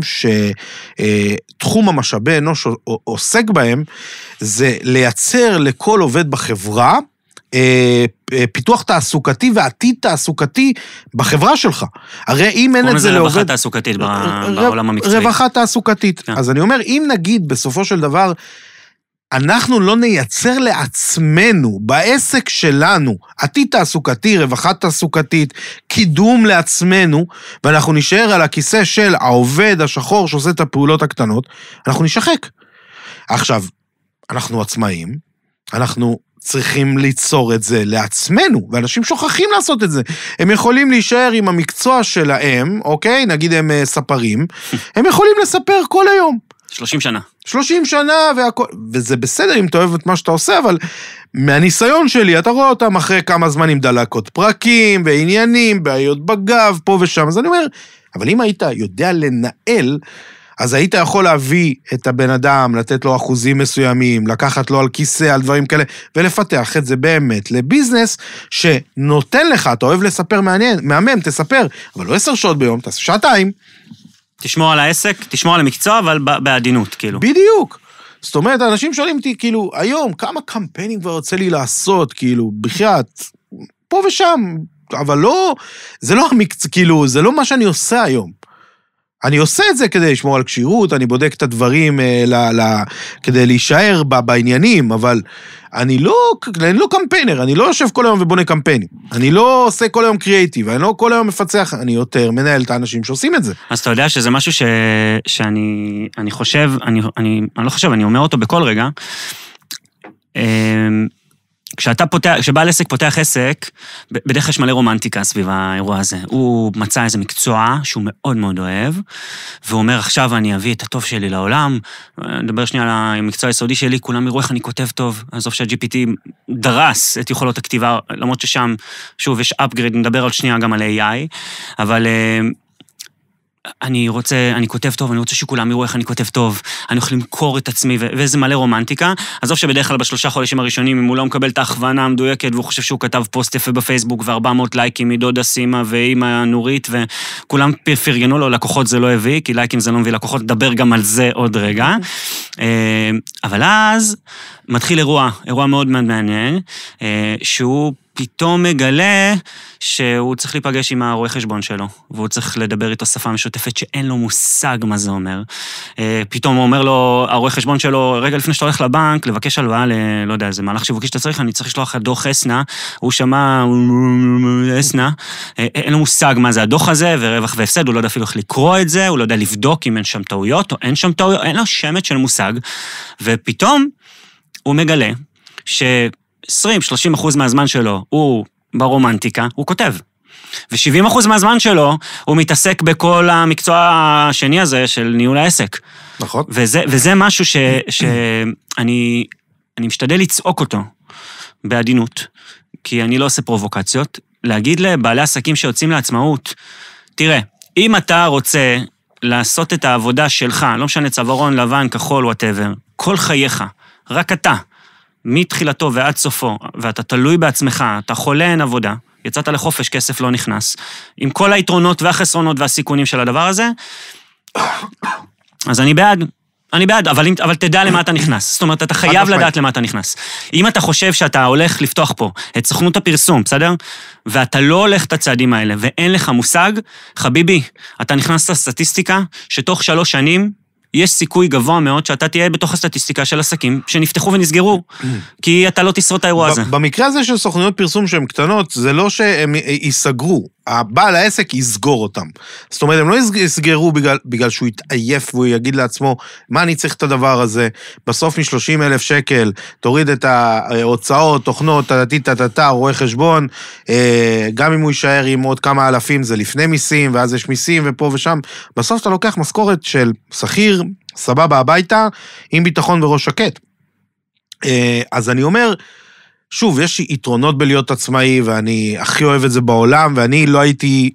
שתחום המשאבי אנוש עוסק בהם, זה לייצר לכל עובד בחברה, פיתוח תעסוקתי ועתיד תעסוקתי בחברה שלך. הרי אם אין את זה לעובד... רווחה תעסוקתית בעולם המקצועי. רווחה תעסוקתית. אז אני אומר, אם נגיד בסופו של דבר, אנחנו לא נייצר לעצמנו, בעסק שלנו, עתיד תעסוקתי, רווחה תעסוקתית, קידום לעצמנו, ואנחנו נשאר על הכיסא של העובד השחור שעושה את הפעולות הקטנות, אנחנו נשחק. עכשיו, אנחנו עצמאים, אנחנו צריכים ליצור את זה לעצמנו, ואנשים שוכחים לעשות את זה. הם יכולים להישאר עם המקצוע שלהם, אוקיי? נגיד הם ספרים, הם יכולים לספר כל היום. 30 שנה. 30 שנה, וזה בסדר אם אתה אוהב את מה שאתה עושה, אבל מהניסיון שלי, אתה רואה אותם אחרי כמה זמן עם דלקות פרקים, ועניינים, בעיות בגב, פה ושם. אז אני אומר, אבל אם היית יודע לנהל, אז היית יכול להביא את הבן אדם, לתת לו אחוזים מסוימים, לקחת לו על כיסא, על דברים כאלה, ולפתח את זה באמת לביזנס, שנותן לך, אתה אוהב לספר מעניין, מהמם, תספר, אבל לא 10 שעות ביום, תעשה שעתיים. תשמור על העסק, תשמור על המקצוע, אבל בעדינות, כאילו. בדיוק. זאת אומרת, האנשים שואלים אותי, כאילו, היום, כמה קמפיינים כבר רוצה לי לעשות, כאילו, בחייאת, פה ושם, אבל לא, זה לא המקצוע, כאילו, זה לא מה שאני עושה היום. אני עושה את זה כדי לשמור על קשירות, אני בודק את הדברים כדי להישאר בעניינים, אבל אני לא קמפיינר, אני לא יושב כל היום ובונה קמפיינים, אני לא עושה כל היום קריאייטיב, אני לא כל היום מפצח, אני יותר מנהל את האנשים שעושים את זה. אז אתה יודע שזה משהו שאני חושב, אני לא חושב, אני אומר אותו בכל רגע, כשבעל עסק פותח עסק, בדרך כלל יש מלא רומנטיקה סביב האירוע הזה. הוא מצא איזה מקצוע שהוא מאוד מאוד אוהב, והוא אומר, עכשיו אני אביא את הטוב שלי לעולם, נדבר שנייה על המקצוע היסודי שלי, כולם יראו איך אני כותב טוב, עזוב שה-GPT דרס את יכולות הכתיבה, למרות ששם, שוב, יש upgrade, נדבר עוד שנייה גם על AI, אבל אני כותב טוב, אני רוצה שכולם יראו איך אני כותב טוב, אני הולך למכור את עצמי, וזה מלא רומנטיקה. עזוב שבדרך כלל ב3 חודשים הראשונים, אם הוא לא מקבל את ההכוונה המדויקת, והוא חושב שהוא כתב פוסט יפה בפייסבוק, ו400 לייקים מדודה סימה, ואמא נורית, וכולם פרגנו לו, לקוחות זה לא הביא, כי לייקים זה לא מביא לקוחות, דבר גם על זה עוד רגע. אבל אז מתחיל אירוע מאוד מאוד מעניין, שהוא פתאום מגלה שהוא צריך להיפגש עם הרואה חשבון שלו, והוא צריך לדבר איתו שפה משותפת שאין לו מושג מה זה אומר. פתאום הוא אומר לו, הרואה חשבון שלו, רגע לפני שאתה הולך לבנק, לבקש הלוואה לא יודע, זה מהלך שיווקי שאתה צריך, אני צריך לשלוח לך דוח אסנה, הוא שמע אסנה, אין לו מושג מה זה הדוח הזה, ורווח והפסד, הוא לא יודע אפילו איך לקרוא את זה, הוא לא יודע לבדוק אם אין שם טעויות, או אין שם טעויות, אין לו שמץ של מושג, ופתאום הוא מגלה ש20-30% מהזמן שלו הוא ברומנטיקה, הוא כותב. ו70% מהזמן שלו הוא מתעסק בכל המקצוע השני הזה של ניהול העסק. נכון. וזה משהו שאני משתדל לצעוק אותו בעדינות, כי אני לא עושה פרובוקציות, להגיד לבעלי עסקים שיוצאים לעצמאות, תראה, אם אתה רוצה לעשות את העבודה שלך, לא משנה צווארון, לבן, כחול, whatever, כל חייך, רק אתה, מתחילתו ועד סופו, ואתה תלוי בעצמך, אתה חולה אין עבודה, יצאת לחופש, כסף לא נכנס, עם כל היתרונות והחסרונות והסיכונים של הדבר הזה, אז אני בעד, אבל תדע למה אתה נכנס. זאת אומרת, אתה חייב לדעת למה אתה נכנס. אם אתה חושב שאתה הולך לפתוח פה את סוכנות הפרסום, בסדר? ואתה לא הולך את הצעדים האלה, ואין לך מושג, חביבי, אתה נכנס לסטטיסטיקה, שתוך 3 שנים, יש סיכוי גבוה מאוד שאתה תהיה בתוך הסטטיסטיקה של עסקים שנפתחו ונסגרו, כי אתה לא תשרוד את האירוע הזה. במקרה הזה של סוכנויות פרסום שהן קטנות, זה לא שהם ייסגרו, הבעל העסק יסגור אותם. זאת אומרת, הם לא יסגרו בגלל שהוא יתעייף והוא יגיד לעצמו, מה אני צריך את הדבר הזה? בסוף מ-30,000 שקל, תוריד את ההוצאות, תוכנות, רואה חשבון, גם אם הוא יישאר עם עוד כמה אלפים, זה לפני מיסים, ואז יש מיסים ופה ושם. בסוף אתה לוקח משכורת של שכיר, סבבה הביתה, עם ביטחון וראש שקט. אז אני אומר, שוב, יש יתרונות בלהיות עצמאי, ואני הכי אוהב את זה בעולם, ואני לא הייתי,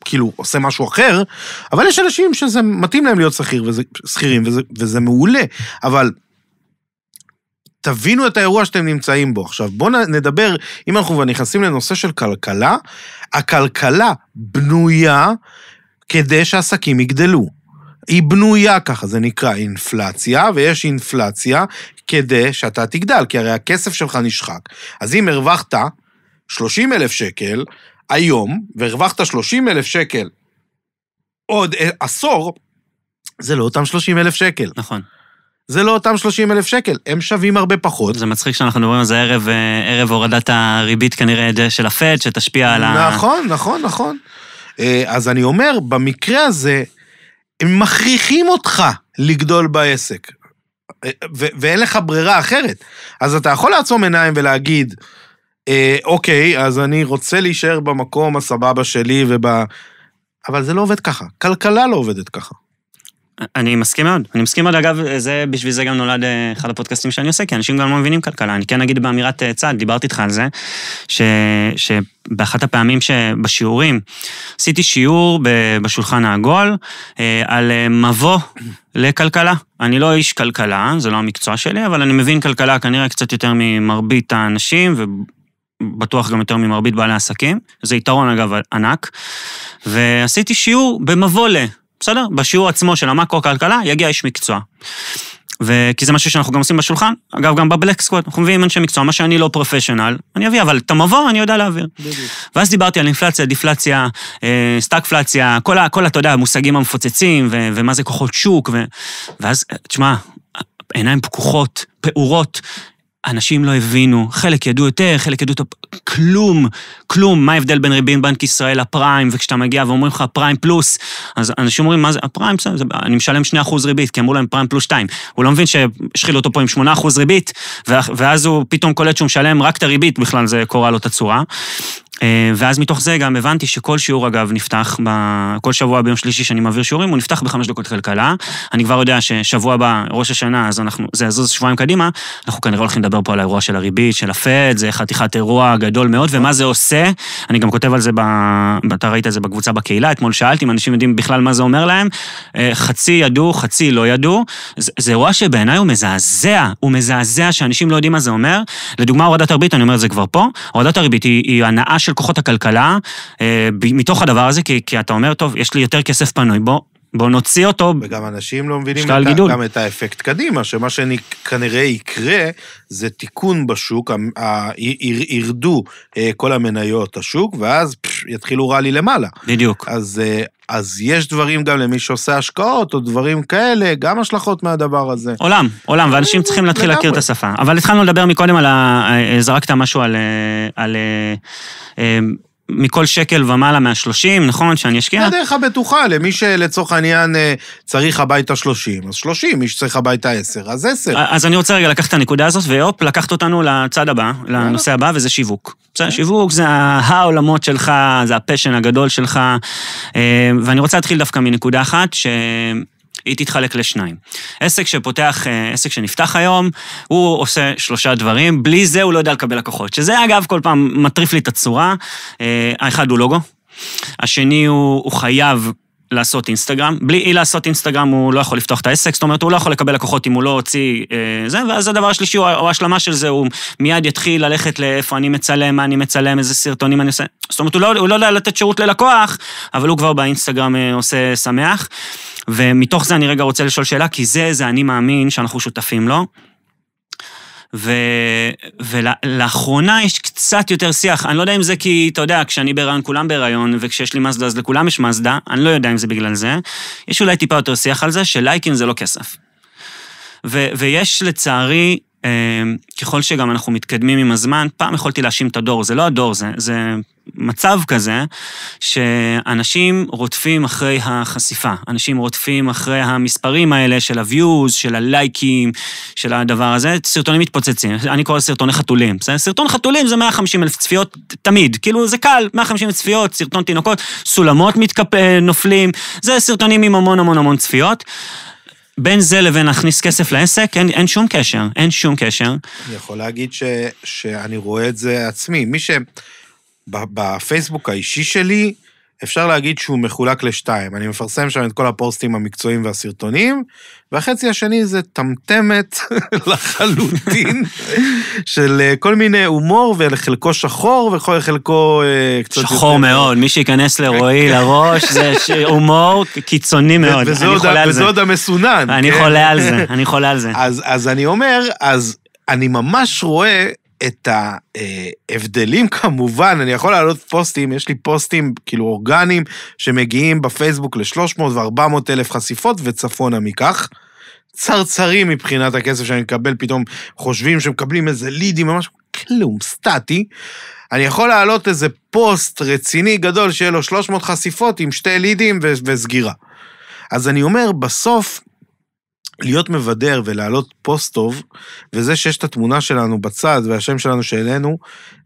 כאילו, עושה משהו אחר, אבל יש אנשים שזה מתאים להם להיות שכירים, וזה מעולה, אבל תבינו את האירוע שאתם נמצאים בו. עכשיו, בואו נדבר, אם אנחנו נכנסים לנושא של כלכלה, הכלכלה בנויה כדי שהעסקים יגדלו. היא בנויה ככה, זה נקרא אינפלציה, ויש אינפלציה כדי שאתה תגדל, כי הרי הכסף שלך נשחק. אז אם הרווחת 30,000 שקל היום, והרווחת 30,000 שקל עוד עשור, זה לא אותם 30,000 שקל. נכון. זה לא אותם 30,000 שקל, הם שווים הרבה פחות. זה מצחיק שאנחנו מדברים על זה ערב הורדת הריבית כנראה של הפד, שתשפיע על ה... נכון. אז אני אומר, במקרה הזה, הם מכריחים אותך לגדול בעסק, ואין לך ברירה אחרת. אז אתה יכול לעצום עיניים ולהגיד, אוקיי, אז אני רוצה להישאר במקום הסבבה שלי, אבל זה לא עובד ככה. כלכלה לא עובדת ככה. אני מסכים מאוד, אגב, בשביל זה גם נולד אחד הפודקאסטים שאני עושה, כי אנשים גם לא מבינים כלכלה. אני כן אגיד באמירת צד, דיברתי איתך על זה, שבאחת הפעמים שבשיעורים, עשיתי שיעור בשולחן העגול, על מבוא לכלכלה. אני לא איש כלכלה, זה לא המקצוע שלי, אבל אני מבין כלכלה כנראה קצת יותר ממרבית האנשים, ובטוח גם יותר ממרבית בעלי העסקים. זה יתרון אגב ענק. ועשיתי שיעור במבוא בסדר? בשיעור עצמו של המקרו-כלכלה יגיע איש מקצוע. כי זה משהו שאנחנו גם עושים בשולחן, אגב, גם בבלק סקוואט, אנחנו מביאים אנשי מקצוע, מה שאני לא פרופשיונל, אני אביא, אבל את המבוא אני יודע להעביר. ואז דיברתי על אינפלציה, דיפלציה, סטאגפלציה, כל אתה יודע, המושגים המפוצצים, ומה זה כוחות שוק, ואז, תשמע, עיניים פקוחות, פעורות, אנשים לא הבינו, חלק ידעו יותר, חלק ידעו כלום, מה ההבדל בין ריבית בנק ישראל לפריים, וכשאתה מגיע ואומרים לך פריים פלוס, אז אנשים אומרים, מה זה, הפריים, אני משלם 2% ריבית, כי אמרו להם פריים פלוס 2, הוא לא מבין שהשחיל אותו פה עם 8% ריבית, ואז הוא פתאום קולט שהוא משלם רק את הריבית, בכלל זה קורה לו את הצורה, ואז מתוך זה גם הבנתי שכל שיעור אגב נפתח, כל שבוע ביום שלישי שאני מעביר שיעורים, הוא נפתח ב5 דקות כלכלה, אני כבר יודע ששבוע הבא, ראש השנה, אז זה יזוז שבועיים קדימה, אנחנו כנראה הולכים לדבר פה על האירוע של הריבית, של הפד, זה חתיכת אירוע גדול מאוד, ומה זה עושה, אני גם כותב על זה, אתה ראית את זה בקבוצה בקהילה, אתמול שאלתי אם אנשים יודעים בכלל מה זה אומר להם, חצי ידעו, חצי לא ידעו, זה אירוע שבעיניי הוא מזעזע שאנשים לא יודעים מה זה אומר, לדוגמה הורדת הריבית, אני אומר את זה כבר פה, הורדת הריבית היא הנאה של כוחות הכלכלה, מתוך הדבר הזה, כי אתה אומר, טוב, יש לי יותר כסף פנוי, בוא נוציא אותו. וגם אנשים לא מבינים גם את האפקט קדימה, שמה שכנראה יקרה, זה תיקון בשוק, ירדו כל המניות השוק, ואז יתחילו רלי למעלה. בדיוק. אז יש דברים גם למי שעושה השקעות, או דברים כאלה, גם השלכות מהדבר הזה. עולם, ואנשים צריכים להתחיל להכיר את השפה. אבל התחלנו לדבר מקודם זרקת משהו על מכל שקל ומעלה 130, נכון? שאני אשקיע? זה דרך הבטוחה, למי שלצורך העניין צריך הביתה 30, אז 30, מי שצריך הביתה 10, אז 10. אז אני רוצה רגע לקחת את הנקודה הזאת, והופ, לקחת אותנו לצד הבא, לנושא הבא, וזה שיווק. שיווק זה העולמות שלך, זה הפשן הגדול שלך, ואני רוצה להתחיל דווקא מנקודה אחת, היא תתחלק לשניים. עסק שנפתח היום, הוא עושה 3 דברים, בלי זה הוא לא יודע לקבל לקוחות, שזה אגב כל פעם מטריף לי את הצורה, האחד הוא לוגו, השני הוא חייב לעשות אינסטגרם, בלי לעשות אינסטגרם הוא לא יכול לפתוח את העסק, זאת אומרת הוא לא יכול לקבל לקוחות אם הוא לא הוציא זה, ואז הדבר השלישי או השלמה של זה, הוא מיד יתחיל ללכת לאיפה אני מצלם, מה אני מצלם, איזה סרטונים אני עושה, זאת אומרת הוא לא יודע לתת שירות ללקוח, אבל הוא כבר באינסטגרם עושה שמח, ומתוך זה אני רגע רוצה לשאול שאלה, כי זה אני מאמין שאנחנו שותפים לו, ולאחרונה יש קצת יותר שיח, אני לא יודע אם זה כי, אתה יודע, כשאני בהיריון, כולם בהיריון, וכשיש לי מזדה, אז לכולם יש מזדה, אני לא יודע אם זה בגלל זה, יש אולי טיפה יותר שיח על זה, שלייקים זה לא כסף. ויש לצערי, ככל שגם אנחנו מתקדמים עם הזמן, פעם יכולתי להאשים את הדור, זה לא הדור, זה מצב כזה, שאנשים רודפים אחרי החשיפה, אנשים רודפים אחרי המספרים האלה של הוויוז, של הלייקים, של הדבר הזה, סרטונים מתפוצצים, אני קורא סרטוני חתולים, סרטון חתולים זה 150,000 צפיות תמיד, כאילו זה קל, 150,000 צפיות, סרטון תינוקות, סולמות נופלים, זה סרטונים עם המון צפיות, בין זה לבין להכניס כסף לעסק, אין שום קשר, אין שום קשר. אני יכול להגיד שאני רואה את זה עצמי. מי שבפייסבוק האישי שלי, אפשר להגיד שהוא מחולק לשתיים. אני מפרסם שם את כל הפוסטים המקצועיים והסרטונים, והחצי השני זה טמטמת לחלוטין, של כל מיני הומור, וחלקו שחור, וחלקו קצת שחור מאוד, מי שיכנס לרועי לראש, זה הומור קיצוני מאוד, אני חולה על זה. וזה עוד המסונן. אני חולה על זה. אז אני אומר, אז אני ממש רואה את ההבדלים כמובן, אני יכול להעלות פוסטים, יש לי פוסטים כאילו אורגניים, שמגיעים בפייסבוק ל-300 ו-400 אלף חשיפות, וצפונה מכך, צרצרים מבחינת הכסף שאני מקבל, פתאום חושבים שמקבלים איזה לידים, ממש כלום, סטטי, אני יכול להעלות איזה פוסט רציני גדול, שיהיה לו 300 חשיפות, עם 2 לידים וסגירה. אז אני אומר, בסוף, להיות מבדר ולהעלות פוסט טוב, וזה שיש את התמונה שלנו בצד, והשם שלנו שאלינו,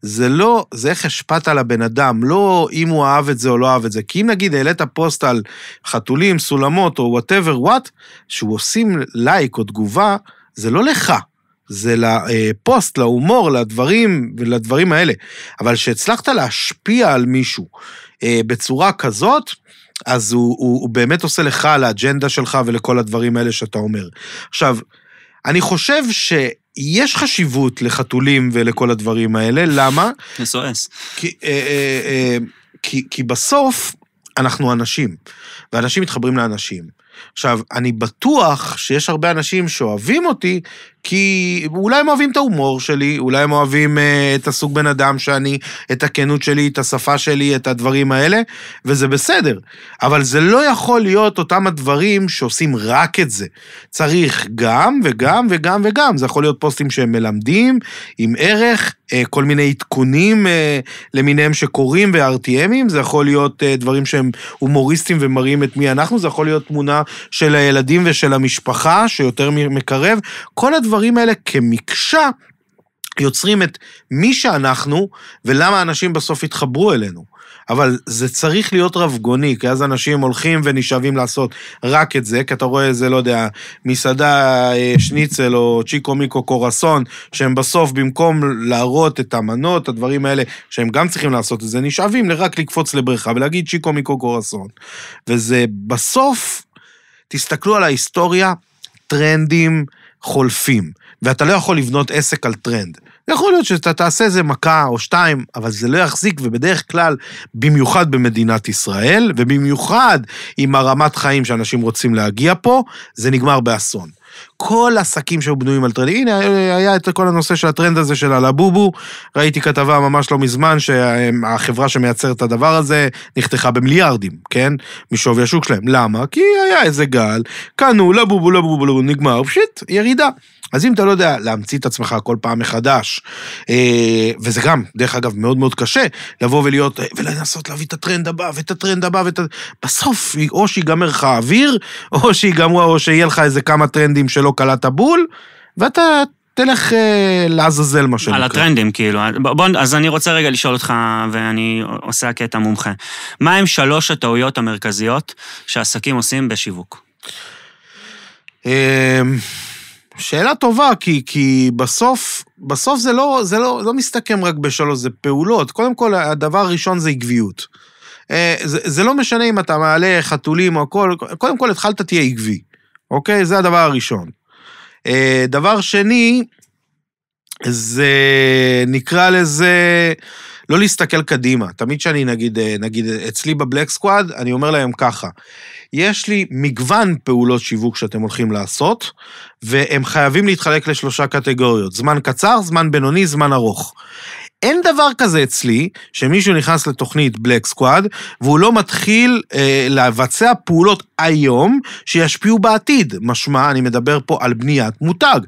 זה לא, זה איך השפעת על הבן אדם, לא אם הוא אהב את זה או לא אהב את זה, כי אם נגיד העלית פוסט על חתולים, סולמות או whatever what, שהוא עושים לייק או תגובה, זה לא לך, זה לפוסט, להומור, לדברים ולדברים האלה, אבל שהצלחת להשפיע על מישהו בצורה כזאת, אז הוא באמת עושה לך לאג'נדה שלך ולכל הדברים האלה שאתה אומר. עכשיו, אני חושב שיש חשיבות לחתולים ולכל הדברים האלה, למה? SOS. כי בסוף אנחנו אנשים, ואנשים מתחברים לאנשים. עכשיו, אני בטוח שיש הרבה אנשים שאוהבים אותי, כי אולי הם אוהבים את ההומור שלי, אולי הם אוהבים את הסוג בן אדם שאני, את הכנות שלי, את השפה שלי, את הדברים האלה, וזה בסדר. אבל זה לא יכול להיות אותם הדברים שעושים רק את זה. צריך גם וגם וגם וגם. זה יכול להיות פוסטים שהם מלמדים, עם ערך, כל מיני עדכונים למיניהם שקוראים ו-RTMים, זה יכול להיות דברים שהם הומוריסטים ומראים את מי אנחנו, זה יכול להיות תמונה של הילדים ושל המשפחה, שיותר מקרב, כל הדברים האלה כמקשה, יוצרים את מי שאנחנו, ולמה האנשים בסוף יתחברו אלינו. אבל זה צריך להיות רבגוני, כי אז אנשים הולכים ונשאבים לעשות רק את זה, כי אתה רואה איזה, לא יודע, מסעדה שניצל או צ'יקו מיקו קורסון, שהם בסוף במקום להראות את המנות, הדברים האלה, שהם גם צריכים לעשות את זה, נשאבים רק לקפוץ לבריכה ולהגיד צ'יקו מיקו קורסון. וזה בסוף, תסתכלו על ההיסטוריה, טרנדים חולפים, ואתה לא יכול לבנות עסק על טרנד. יכול להיות שאתה תעשה איזה מכה או 2, אבל זה לא יחזיק, ובדרך כלל, במיוחד במדינת ישראל, ובמיוחד עם הרמת חיים שאנשים רוצים להגיע פה, זה נגמר באסון. כל עסקים שהיו בנויים על טרנד, הנה היה את כל הנושא של הטרנד הזה של הלבובו, ראיתי כתבה ממש לא מזמן, שהחברה שמייצרת את הדבר הזה, נחתכה במיליארדים, כן? משווי השוק שלהם. למה? כי היה איזה גל, קנו לבובו, נגמר, פשיט, ירידה. אז אם אתה לא יודע להמציא את עצמך כל פעם מחדש, וזה גם, דרך אגב, מאוד מאוד קשה, לבוא ולהיות, ולנסות להביא את הטרנד הבא, ואת הטרנד הבא, בסוף, או שיגמר לך האוויר, או שיהיה לך איזה כמה טרנדים שלא קלט הבול, ואתה תלך לעזאזל מה שנקרא. על הטרנדים, כאילו. אז אני רוצה רגע לשאול אותך, ואני עושה קטע מומחה. מה הם 3 הטעויות המרכזיות שעסקים עושים בשיווק? שאלה טובה, כי בסוף זה לא מסתכם רק ב3, זה פעולות. קודם כל, הדבר הראשון זה עקביות. זה לא משנה אם אתה מעלה חתולים או הכל, קודם כל התחלת תהיה עקבי, אוקיי? זה הדבר הראשון. דבר שני, זה נקרא לזה לא להסתכל קדימה. תמיד שאני נגיד אצלי בבלק סקואד, אני אומר להם ככה, יש לי מגוון פעולות שיווק שאתם הולכים לעשות, והם חייבים להתחלק ל3 קטגוריות, זמן קצר, זמן בינוני, זמן ארוך. אין דבר כזה אצלי, שמישהו נכנס לתוכנית בלק סקואד, והוא לא מתחיל לבצע פעולות היום, שישפיעו בעתיד. משמע, אני מדבר פה על בניית מותג.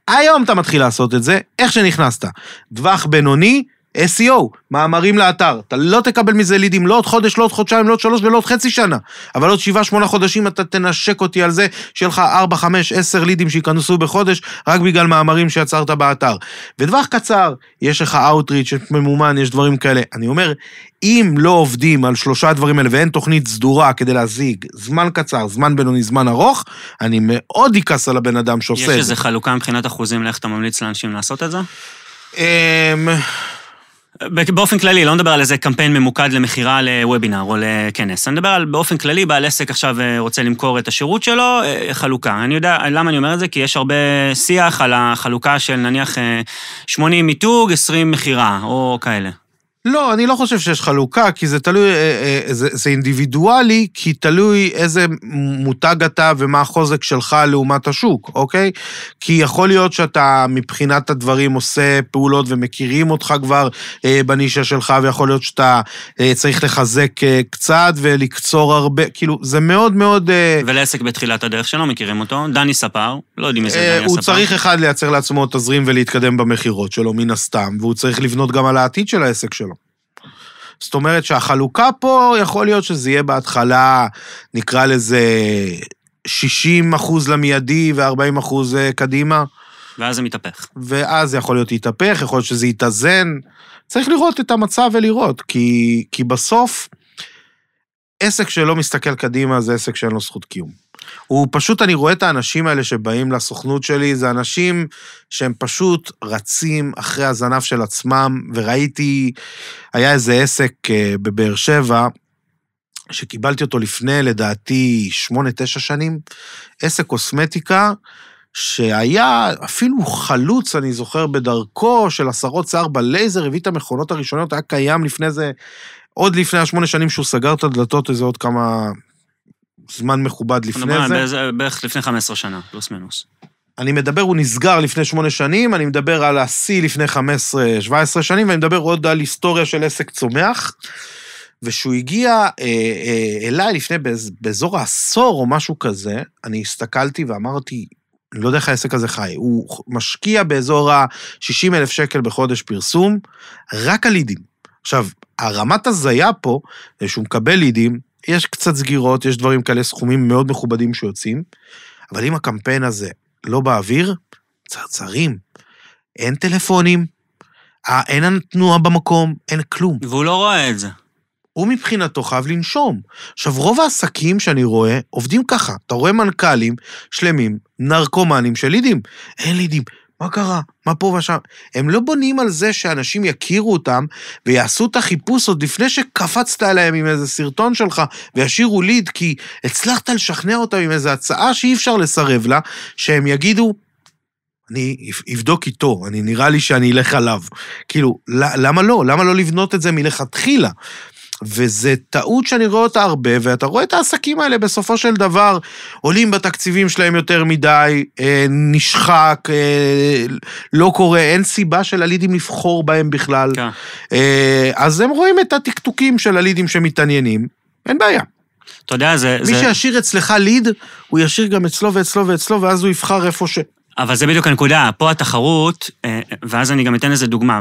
היום אתה מתחיל לעשות את זה, איך שנכנסת. דווח בינוני, SEO, מאמרים לאתר. אתה לא תקבל מזה לידים, לא עוד חודש, לא עוד חודשיים, לא עוד 3 ולא עוד חצי שנה. אבל עוד 7-8 חודשים אתה תנשק אותי על זה, שיהיה לך 4, 5, 10 לידים שיכנסו בחודש, רק בגלל מאמרים שיצרת באתר. ודווח קצר, יש לך Outreach, ממומן, יש דברים כאלה. אני אומר, אם לא עובדים על 3 דברים האלה, ואין תוכנית סדורה כדי להזיג זמן קצר, זמן בינוני, זמן ארוך, אני מאוד אכעס על הבן אדם שעושה את זה. יש איזה חלוקה מבחינת אחוזים לאיך אתה ממליץ לאנשים לעשות את זה? באופן כללי, לא נדבר על איזה קמפיין ממוקד למחירה לוובינר או לכנס. אני מדבר על באופן כללי, בעל עסק עכשיו רוצה למכור את השירות שלו, חלוקה. אני יודע למה אני אומר את זה, כי יש הרבה שיח על החלוקה של נניח 80 מיתוג, 20 מחירה או כאלה. לא, אני לא חושב שיש חלוקה, כי זה תלוי, זה אינדיבידואלי, כי תלוי איזה מותג אתה ומה החוזק שלך לעומת השוק, אוקיי? כי יכול להיות שאתה מבחינת הדברים עושה פעולות ומכירים אותך כבר בנישה שלך, ויכול להיות שאתה צריך לחזק קצת ולקצור הרבה, כאילו, זה מאוד מאוד... ולעסק בתחילת הדרך שלא מכירים אותו, דני ספר, לא יודעים איזה דני ספר. הוא צריך אחד לייצר לעצמו תזרים ולהתקדם במחירות שלו, מן הסתם, והוא צריך לבנות גם על העתיד של העסק שלו. זאת אומרת שהחלוקה פה יכול להיות שזה יהיה בהתחלה, נקרא לזה 60% למיידי ו40% קדימה. ואז זה מתהפך. ואז זה יכול להיות להתהפך, יכול להיות שזה יתאזן. צריך לראות את המצב ולראות, כי בסוף עסק שלא מסתכל קדימה זה עסק שאין לו זכות קיום. הוא פשוט, אני רואה את האנשים האלה שבאים לסוכנות שלי, זה אנשים שהם פשוט רצים אחרי הזנב של עצמם, וראיתי, היה איזה עסק בבאר שבע, שקיבלתי אותו לפני, לדעתי, 8-9 שנים, עסק קוסמטיקה, שהיה אפילו חלוץ, אני זוכר, בדרכו של 10 שיער בלייזר, הביא את המכונות הראשונות, היה קיים לפני זה, עוד לפני 8 שנים שהוא סגר את הדלתות, איזה עוד כמה... זמן מכובד לפני זה. בערך לפני 15 שנה, פלוס מינוס. אני מדבר, הוא נסגר לפני 8 שנים, אני מדבר על השיא לפני 15-17 שנים, ואני מדבר עוד על היסטוריה של עסק צומח, ושהוא הגיע אליי לפני, באזור העשור או משהו כזה, אני הסתכלתי ואמרתי, אני לא יודע איך העסק הזה חי, הוא משקיע באזור ה-60,000 שקל בחודש פרסום, רק על לידים. עכשיו, הרמת הזיה פה, שהוא מקבל לידים, יש קצת סגירות, יש דברים כאלה, סכומים מאוד מכובדים שיוצאים, אבל אם הקמפיין הזה לא באוויר, צרצרים, אין טלפונים, אין תנועה במקום, אין כלום. והוא לא רואה את זה. הוא מבחינתו חייב לנשום. עכשיו, רוב העסקים שאני רואה, עובדים ככה. אתה רואה מנכ"לים שלמים, נרקומנים של לידים. אין לידים. מה קרה? מה פה ושם? הם לא בונים על זה שאנשים יכירו אותם, ויעשו את החיפוש עוד לפני שקפצת עליהם עם איזה סרטון שלך, וישירו ליד, כי הצלחת לשכנע אותם עם איזו הצעה שאי אפשר לסרב לה, שהם יגידו, אני אבדוק איתו, נראה לי שאני אלך עליו. כאילו, למה לא? למה לא לבנות את זה מלכתחילה? וזה טעות שאני רואה אותה הרבה, ואתה רואה את העסקים האלה בסופו של דבר, עולים בתקציבים שלהם יותר מדי, נשחק, לא קורה, אין סיבה של הלידים לבחור בהם בכלל. כן. אז הם רואים את הטקטוקים של הלידים שמתעניינים, אין בעיה. אתה יודע, מי שישאיר אצלך ליד, הוא ישאיר גם אצלו ואצלו ואצלו, ואז הוא יבחר איפה ש... אבל זה בדיוק הנקודה, פה התחרות, ואז אני גם אתן איזה דוגמה,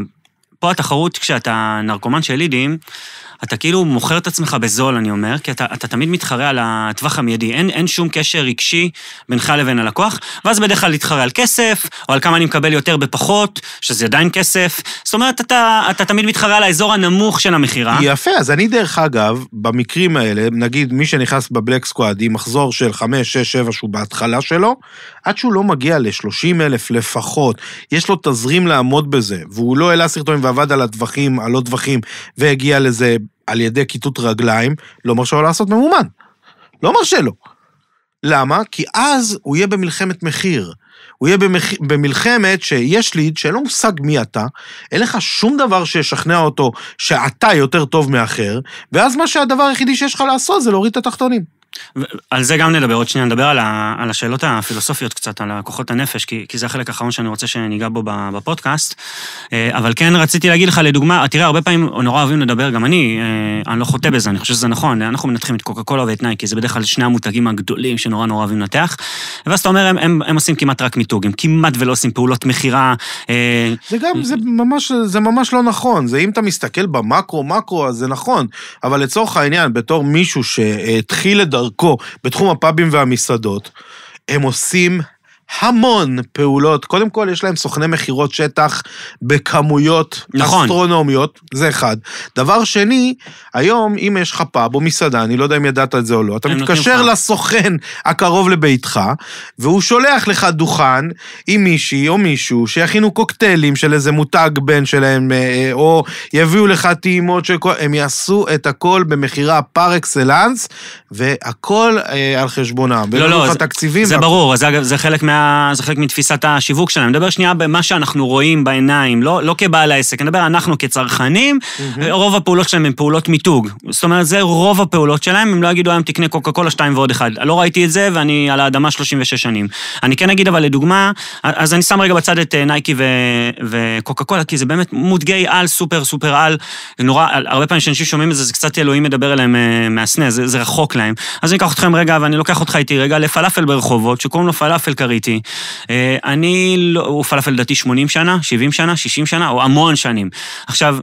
פה התחרות כשאתה נרקומן של לידים, אתה כאילו מוכר את עצמך בזול, אני אומר, כי אתה תמיד מתחרה על הטווח המיידי, אין שום קשר רגשי בינך לבין הלקוח, ואז בדרך כלל להתחרה על כסף, או על כמה אני מקבל יותר בפחות, שזה עדיין כסף, זאת אומרת, אתה תמיד מתחרה על האזור הנמוך של המחירה. יפה, אז אני דרך אגב, במקרים האלה, נגיד מי שנכנס בבלק סקואד, עם מחזור של 5, 6, 7 שהוא בהתחלה שלו, עד שהוא לא מגיע ל-30,000 לפחות, יש לו תזרים לעמוד בזה, והוא לא העלה סרטונים ועבד על הטווחים, על עוד טווחים, והגיע לזה על ידי כיתות רגליים, לא מרשה לו לעשות ממומן. לא מרשה לו. למה? כי אז הוא יהיה במלחמת מחיר. הוא יהיה במלחמת שיש ליד שאין לו מושג מי אתה, אין לך שום דבר שישכנע אותו שאתה יותר טוב מאחר, ואז מה שהדבר היחידי שיש לך לעשות זה להוריד את התחתונים. על זה גם נדבר, עוד שניה נדבר על השאלות הפילוסופיות קצת, על כוחות הנפש, כי זה החלק האחרון שאני רוצה שניגע בו בפודקאסט, אבל כן רציתי להגיד לך, לדוגמה, תראה, הרבה פעמים נורא אוהבים לדבר, גם אני לא חוטא בזה, אני חושב שזה נכון, אנחנו מנתחים את קוקה קולה ואת נייקי, זה בדרך כלל שני המותגים הגדולים שנורא נורא אוהבים לנתח, ואז אתה אומר, הם עושים כמעט רק מיתוג, הם כמעט ולא עושים פעולות מחירה. זה ממש לא נכון, זה אם אתה מסתכל במקרו, אז זה נכון, אבל לצורך העניין, בתור מישהו שהתחיל לדרכו בתחום הפאבים והמסעדות, הם עושים המון פעולות. קודם כל, יש להם סוכני מחירות שטח בכמויות אסטרונומיות, זה אחד. דבר שני, היום, אם יש לך פאב או מסעדה, אני לא יודע אם ידעת את זה או לא, אתה מתקשר לסוכן הקרוב לביתך, והוא שולח לך דוכן עם מישהי או מישהו, שיכינו קוקטיילים של איזה מותג בן שלהם, או יביאו לך טעימות של כל... הם יעשו את הכל במחירה פר אקסלנס, והכל על חשבונם. לא, זה ברור, זה חלק זה חלק מתפיסת השיווק שלהם. נדבר שנייה במה שאנחנו רואים בעיניים, לא כבעל העסק, נדבר אנחנו כצרכנים, רוב הפעולות שלהם הן פעולות מיתוג. זאת אומרת, זה רוב הפעולות שלהם, הם לא יגידו היום תקנה קוקה קולה 2 ועוד 1. לא ראיתי את זה, ואני על האדמה 36 שנים. אני כן אגיד אבל לדוגמה, אז אני שם רגע בצד את נייקי וקוקה קולה, כי זה באמת מותגי על, סופר על, נורא, הרבה פעמים שאנשים שומעים את זה, זה קצת אלוהים מדבר אליהם מהסנה, זה רחוק להם. אז אני אקח אתכם רגע, ואני לוקח אותך איתי רגע לפלאפל ברחובות, שקוראים לו פלאפל קריטי. הוא פלאפל דתי 80 שנה, 70 שנה, 60 שנה, או המון שנים. עכשיו,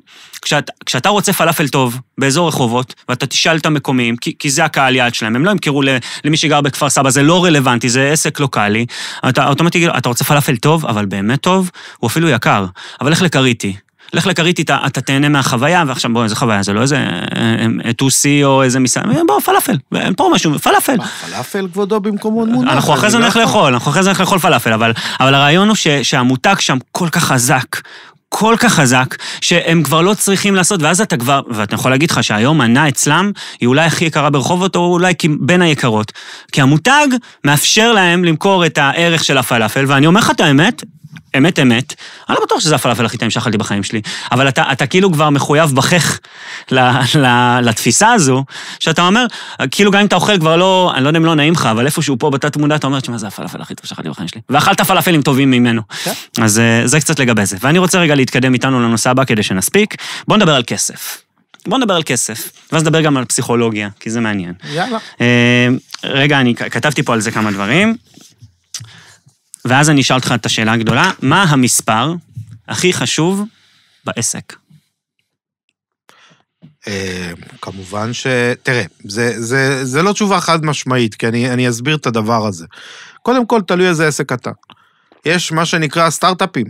כשאתה רוצה פלאפל טוב באזור רחובות, ואתה תשאל את המקומיים, כי זה הקהל יעד שלהם, הם לא ימכרו למי שגר בכפר סבא, זה לא רלוונטי, זה עסק לוקלי, אתה אוטומטית, אתה רוצה פלאפל טוב, אבל באמת טוב, הוא אפילו יקר, אבל לך לקריטי. לך לקריטי, אתה תהנה מהחוויה, ועכשיו בוא, איזה חוויה, זה לא איזה טוסי או איזה מסע, בוא, פלאפל, אין פה משהו, פלאפל. פלאפל כבודו במקומות מונח. אנחנו אחרי זה נלך לאכול פלאפל, אבל הרעיון הוא שהמותג שם כל כך חזק, שהם כבר לא צריכים לעשות, ואז אתה כבר, ואתה יכול להגיד לך שהיום מנה אצלם, היא אולי הכי יקרה ברחובות, או אולי בין היקרות. כי המותג מאפשר להם למכור את הערך של הפלאפל, ואני אומר לך את האמת, אמת, אני לא בטוח שזה הפלאפל הכי טעים שאכלתי בחיים שלי, אבל אתה כאילו כבר מחויב בכך לתפיסה הזו, שאתה אומר, כאילו גם אם אתה אוכל כבר לא, אני לא יודע אם לא נעים לך, אבל איפשהו פה בתת מודע, אתה אומר, שמה זה הפלאפל הכי טוב שאכלתי בחיים שלי, ואכלת פלאפלים טובים ממנו. אז זה קצת לגבי זה. ואני רוצה רגע להתקדם איתנו לנושא הבא כדי שנספיק. בוא נדבר על כסף, ואז נדבר גם על פסיכולוגיה, כי זה מעניין. יאללה. רגע, אני כתבתי פה על זה כמה דברים. ואז אני אשאל אותך את השאלה הגדולה, מה המספר הכי חשוב בעסק? כמובן תראה, זה לא תשובה חד משמעית, כי אני אסביר את הדבר הזה. קודם כל, תלוי איזה עסק אתה. יש מה שנקרא סטארט-אפים.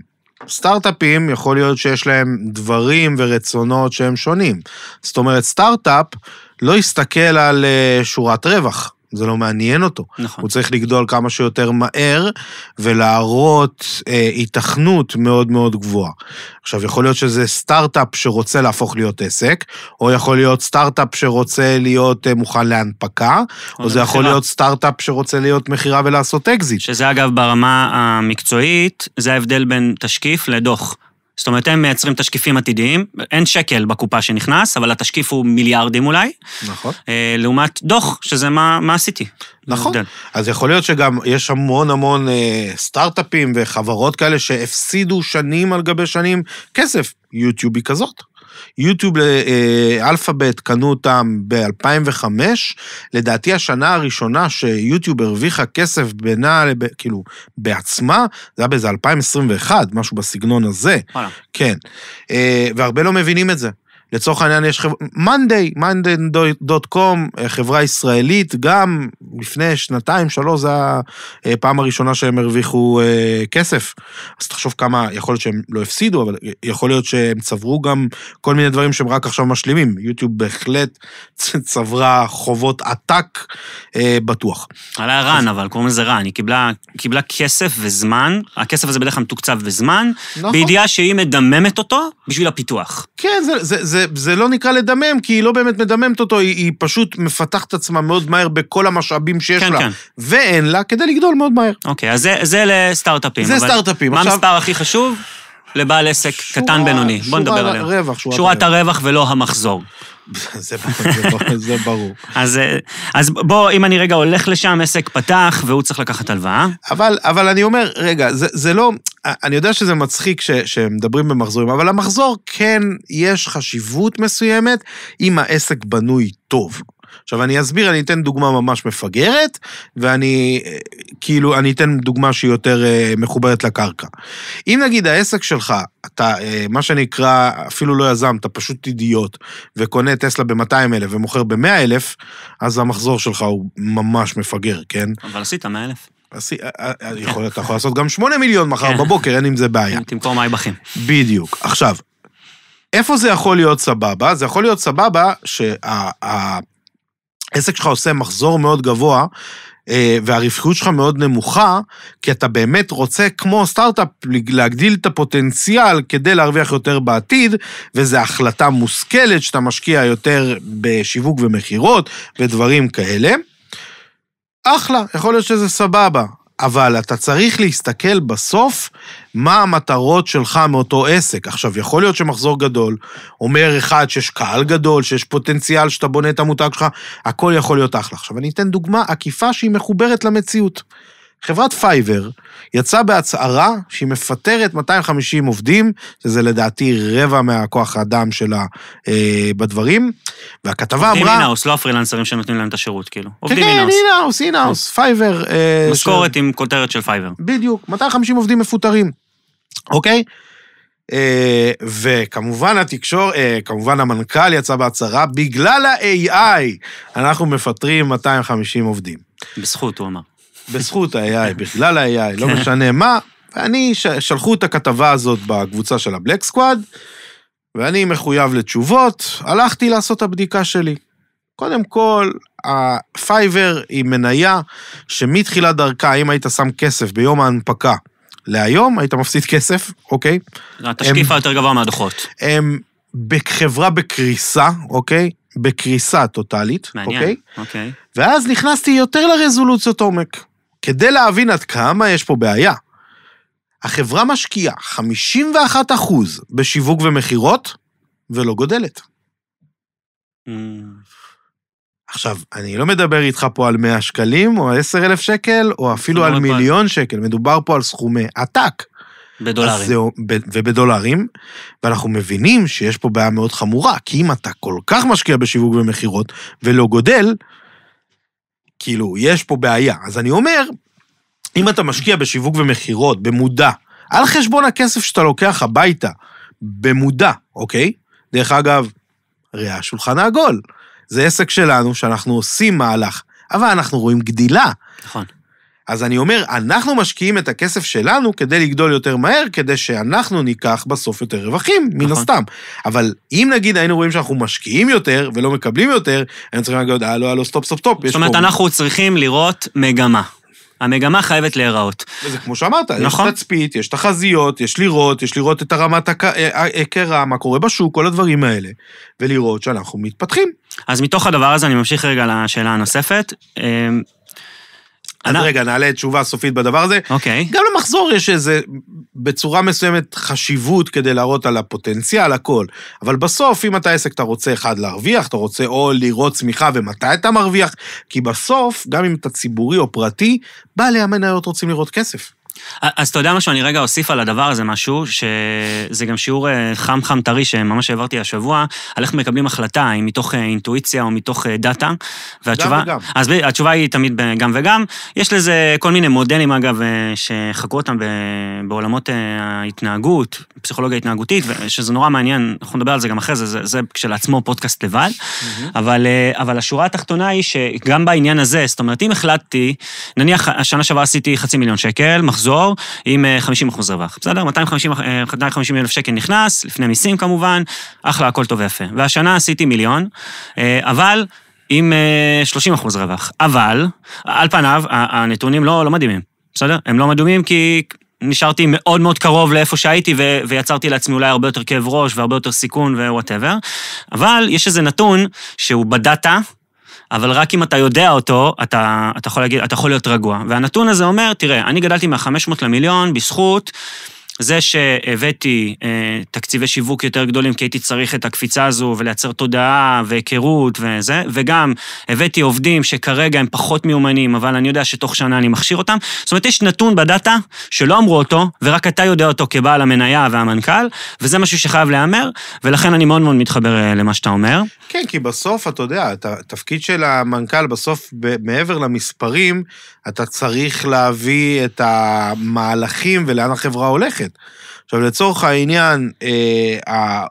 סטארט-אפים יכול להיות שיש להם דברים ורצונות שהם שונים. זאת אומרת, סטארט-אפ לא יסתכל על שורת רווח. זה לא מעניין אותו. נכון. הוא צריך לגדול כמה שיותר מהר, ולהראות התכנות מאוד מאוד גבוהה. עכשיו, יכול להיות שזה סטארט-אפ שרוצה להפוך להיות עסק, או יכול להיות סטארט-אפ שרוצה להיות מוכן להנפקה, או זה יכול להיות סטארט-אפ שרוצה להיות מחירה ולעשות אקזיט. שזה אגב ברמה המקצועית, זה ההבדל בין תשקיף לדוח. זאת אומרת, הם מייצרים תשקיפים עתידיים, אין שקל בקופה שנכנס, אבל התשקיף הוא מיליארדים אולי. נכון. לעומת דוח, שזה מה עשיתי. נכון. אז יכול להיות שגם יש המון סטארט-אפים וחברות כאלה שהפסידו שנים על גבי שנים כסף. יוטיוב היא כזאת. יוטיוב אלפאבית קנו אותם ב-2005, לדעתי השנה הראשונה שיוטיוב הרוויחה כסף בינה, כאילו, בעצמה, זה היה באיזה 2021, משהו בסגנון הזה. כן. והרבה לא מבינים את זה. לצורך העניין יש Monday.com, חברה ישראלית, גם לפני 2-3, זה הפעם הראשונה שהם הרוויחו כסף. אז תחשוב כמה, יכול להיות שהם לא הפסידו, אבל יכול להיות שהם צברו גם כל מיני דברים שהם רק עכשיו משלימים. יוטיוב בהחלט צברה חובות עתק בטוח. עלה רן, אבל קוראים לזה רן, היא קיבלה כסף וזמן, הכסף הזה בדרך כלל מתוקצב וזמן, בידיעה שהיא מדממת אותו בשביל הפיתוח. כן, זה לא נקרא לדמם, כי היא לא באמת מדממת אותו, היא פשוט מפתחת עצמה מאוד מהר בכל המשאבים שיש לה, ואין לה, כדי לגדול מאוד מהר. אוקיי, אז זה לסטארט-אפים. זה סטארט-אפים. מה המספר הכי חשוב? לבעל עסק קטן בינוני. בוא נדבר עליהם. שורת הרווח ולא המחזור. זה ברור. אז בוא, אם אני רגע הולך לשם, עסק פתח, והוא צריך לקחת הלוואה. אבל אני אומר, רגע, זה לא, אני יודע שזה מצחיק שמדברים במחזורים, אבל המחזור כן יש חשיבות מסוימת, אם העסק בנוי טוב. עכשיו אני אסביר, אני אתן דוגמה ממש מפגרת, ואני כאילו, אני אתן דוגמה שהיא יותר מחוברת לקרקע. אם נגיד העסק שלך, אתה, מה שנקרא, אפילו לא יזם, אתה פשוט אידיוט, וקונה טסלה ב-200,000 ומוכר ב-100,000, אז המחזור שלך הוא ממש מפגר, כן? אבל עשית 100,000. אתה יכול לעשות גם 8 מיליון מחר בבוקר, אין עם זה בעיה. תמכור מייבכים. בדיוק. עכשיו, איפה זה יכול להיות סבבה? זה יכול להיות סבבה העסק שלך עושה מחזור מאוד גבוה, והרווחיות שלך מאוד נמוכה, כי אתה באמת רוצה, כמו סטארט-אפ, להגדיל את הפוטנציאל כדי להרוויח יותר בעתיד, וזו החלטה מושכלת שאתה משקיע יותר בשיווק ומחירות ודברים כאלה. אחלה, יכול להיות שזה סבבה, אבל אתה צריך להסתכל בסוף מה המטרות שלך מאותו עסק. עכשיו, יכול להיות שמחזור גדול, אומר אחד שיש קהל גדול, שיש פוטנציאל שאתה בונה את המותג שלך, הכל יכול להיות אחלה. עכשיו, אני אתן דוגמה עקיפה שהיא מחוברת למציאות. חברת פייבר יצאה בהצהרה שהיא מפטרת 250 עובדים, שזה לדעתי רבע מהכוח האדם שלה בדברים, והכתבה אמרה... עובדים אינאוס, לא הפרילנסרים שנותנים להם את השירות, כאילו. עובדים אינאוס, פייבר... משכורת עם כותרת של פייבר. בדיוק, 250 עובדים מפוטרים, אוקיי? וכמובן כמובן המנכ"ל יצא בהצהרה, בגלל ה-AI אנחנו מפטרים 250 עובדים. בזכות, הוא אמר. בזכות ה-AI, בגלל ה-AI, לא משנה מה, ואני שלחו את הכתבה הזאת בקבוצה של הבלק סקואד, ואני מחויב לתשובות, הלכתי לעשות את הבדיקה שלי. קודם כל, הפייבר היא מניה, שמתחילת דרכה, אם היית שם כסף ביום ההנפקה, להיום היית מפסיד כסף, אוקיי? התשקיף היותר גבוה מהדוחות. הם בחברה בקריסה, אוקיי? בקריסה טוטלית, מעניין, אוקיי? ואז נכנסתי יותר לרזולוציות עומק, כדי להבין עד כמה יש פה בעיה. החברה משקיעה 51% בשיווק ומחירות, ולא גודלת. עכשיו, אני לא מדבר איתך פה על 100 שקלים, או 10,000 שקל, או אפילו על מיליון שקל, מדובר פה על סכומי עתק. בדולרים. ובדולרים, ואנחנו מבינים שיש פה בעיה מאוד חמורה, כי אם אתה כל כך משקיע בשיווק ומחירות, ולא גודל, כאילו, יש פה בעיה. אז אני אומר, אם אתה משקיע בשיווק ומחירות, במודע, על חשבון הכסף שאתה לוקח הביתה, במודע, אוקיי? דרך אגב, ראה שולחן העגול. זה עסק שלנו שאנחנו עושים מהלך, אבל אנחנו רואים גדילה. נכון. אז אני אומר, אנחנו משקיעים את הכסף שלנו כדי לגדול יותר מהר, כדי שאנחנו ניקח בסוף יותר רווחים, מן הסתם. אבל אם נגיד היינו רואים שאנחנו משקיעים יותר ולא מקבלים יותר, היינו צריכים להגיד, לא, סטופ. זאת אומרת, אנחנו צריכים לראות מגמה. המגמה חייבת להיראות. וזה כמו שאמרת, נכון? יש תצפית, יש תחזיות, יש לראות את הרמת ההיכרה, מה קורה בשוק, כל הדברים האלה, ולראות שאנחנו מתפתחים. אז מתוך הדבר הזה אני ממשיך רגע לשאלה הנוספת. אז רגע, נעלה תשובה סופית בדבר הזה. אוקיי. גם למחזור יש איזה, בצורה מסוימת, חשיבות כדי להראות על הפוטנציאל, הכל. אבל בסוף, אם אתה עסק, אתה רוצה אחד להרוויח, אתה רוצה או לראות צמיחה ומתי אתה מרוויח, כי בסוף, גם אם אתה ציבורי או פרטי, בעלי המניות רוצים לראות כסף. אז אתה יודע משהו, אני רגע אוסיף על הדבר הזה משהו, שזה גם שיעור חם טרי שממש העברתי השבוע, על איך מקבלים החלטה, אם מתוך אינטואיציה או מתוך דאטה, והתשובה, גם. אז התשובה היא תמיד גם וגם, יש לזה כל מיני מודלים אגב, שחקרו אותם בעולמות ההתנהגות, פסיכולוגיה התנהגותית, שזה נורא מעניין, אנחנו נדבר על זה גם אחרי זה, זה כשלעצמו פודקאסט לבד, אבל השורה התחתונה היא שגם בעניין הזה, זאת אומרת, אם החלטתי, נניח השנה שעברה עשיתי 500,000 שקל, מחזור עם 50% רווח, בסדר? 250,000 שקל נכנס, לפני מיסים כמובן, אחלה, הכל טוב ויפה. והשנה עשיתי 1,000,000, אבל עם 30% רווח. אבל, על פניו, הנתונים לא מדהימים, בסדר? הם לא מדהימים כי נשארתי מאוד מאוד קרוב לאיפה שהייתי, ויצרתי לעצמי אולי הרבה יותר כאב ראש, והרבה יותר סיכון ו-whatever. אבל יש איזה נתון שהוא בדאטה, אבל רק אם אתה יודע אותו, אתה יכול להיות רגוע. והנתון הזה אומר, תראה, אני גדלתי מה-500 למיליון בזכות זה שהבאתי תקציבי שיווק יותר גדולים, כי הייתי צריך את הקפיצה הזו ולייצר תודעה והיכרות וזה, וגם הבאתי עובדים שכרגע הם פחות מיומנים, אבל אני יודע שתוך שנה אני מכשיר אותם. זאת אומרת, יש נתון בדאטה שלא אמרו אותו, ורק אתה יודע אותו כבעל המניה והמנכ"ל, וזה משהו שחייב להיאמר, ולכן אני מאוד מאוד מתחבר למה שאתה אומר. כן, כי בסוף, אתה יודע, התפקיד של המנכ"ל בסוף, מעבר למספרים, אתה צריך להביא את המהלכים ולאן החברה הולכת. עכשיו, לצורך העניין,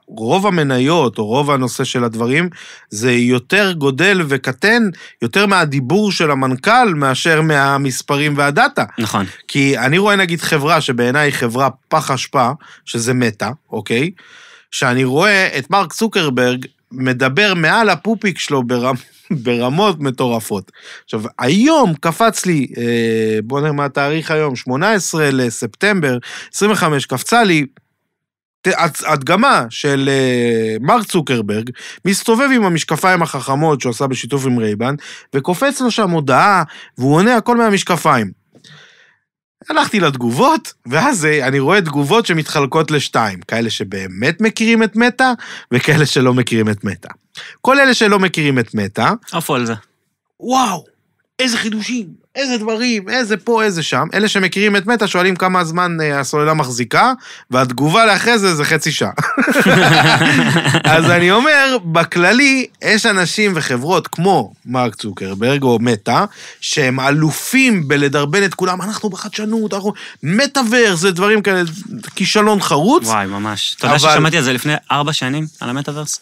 רוב המניות או רוב הנושא של הדברים, זה יותר גודל וקטן, יותר מהדיבור של המנכ"ל, מאשר מהמספרים והדאטה. נכון. כי אני רואה נגיד חברה שבעיניי היא חברה פח אשפה, שזה מטה, אוקיי? שאני רואה את מרק צוקרברג מדבר מעל הפופיק שלו ברמות מטורפות. עכשיו, היום קפץ לי, בוא נראה מה התאריך היום, 18 לספטמבר, 25, קפצה לי הדגמה של מרק צוקרברג, מסתובב עם המשקפיים החכמות שהוא עשה בשיתוף עם רייבן, וקופץ לו שם הודעה, והוא עונה הכל מהמשקפיים. הלכתי לתגובות, ואז אני רואה תגובות שמתחלקות לשתיים, כאלה שבאמת מכירים את מטה, וכאלה שלא מכירים את מטה. כל אלה שלא מכירים את מטה, עפו על זה. וואו, איזה חידושים, איזה דברים, איזה פה, איזה שם. אלה שמכירים את מטה שואלים כמה זמן הסוללה מחזיקה, והתגובה לאחרי זה חצי שעה. אז אני אומר, בכללי, יש אנשים וחברות כמו מרק צוקרברג או מטה, שהם אלופים בלדרבן את כולם, אנחנו בחדשנות, אנחנו מטאברס, זה דברים כאלה, כישלון חרוץ. וואי, ממש. אתה יודע ששמעתי על זה לפני 4 שנים, על המטאברס?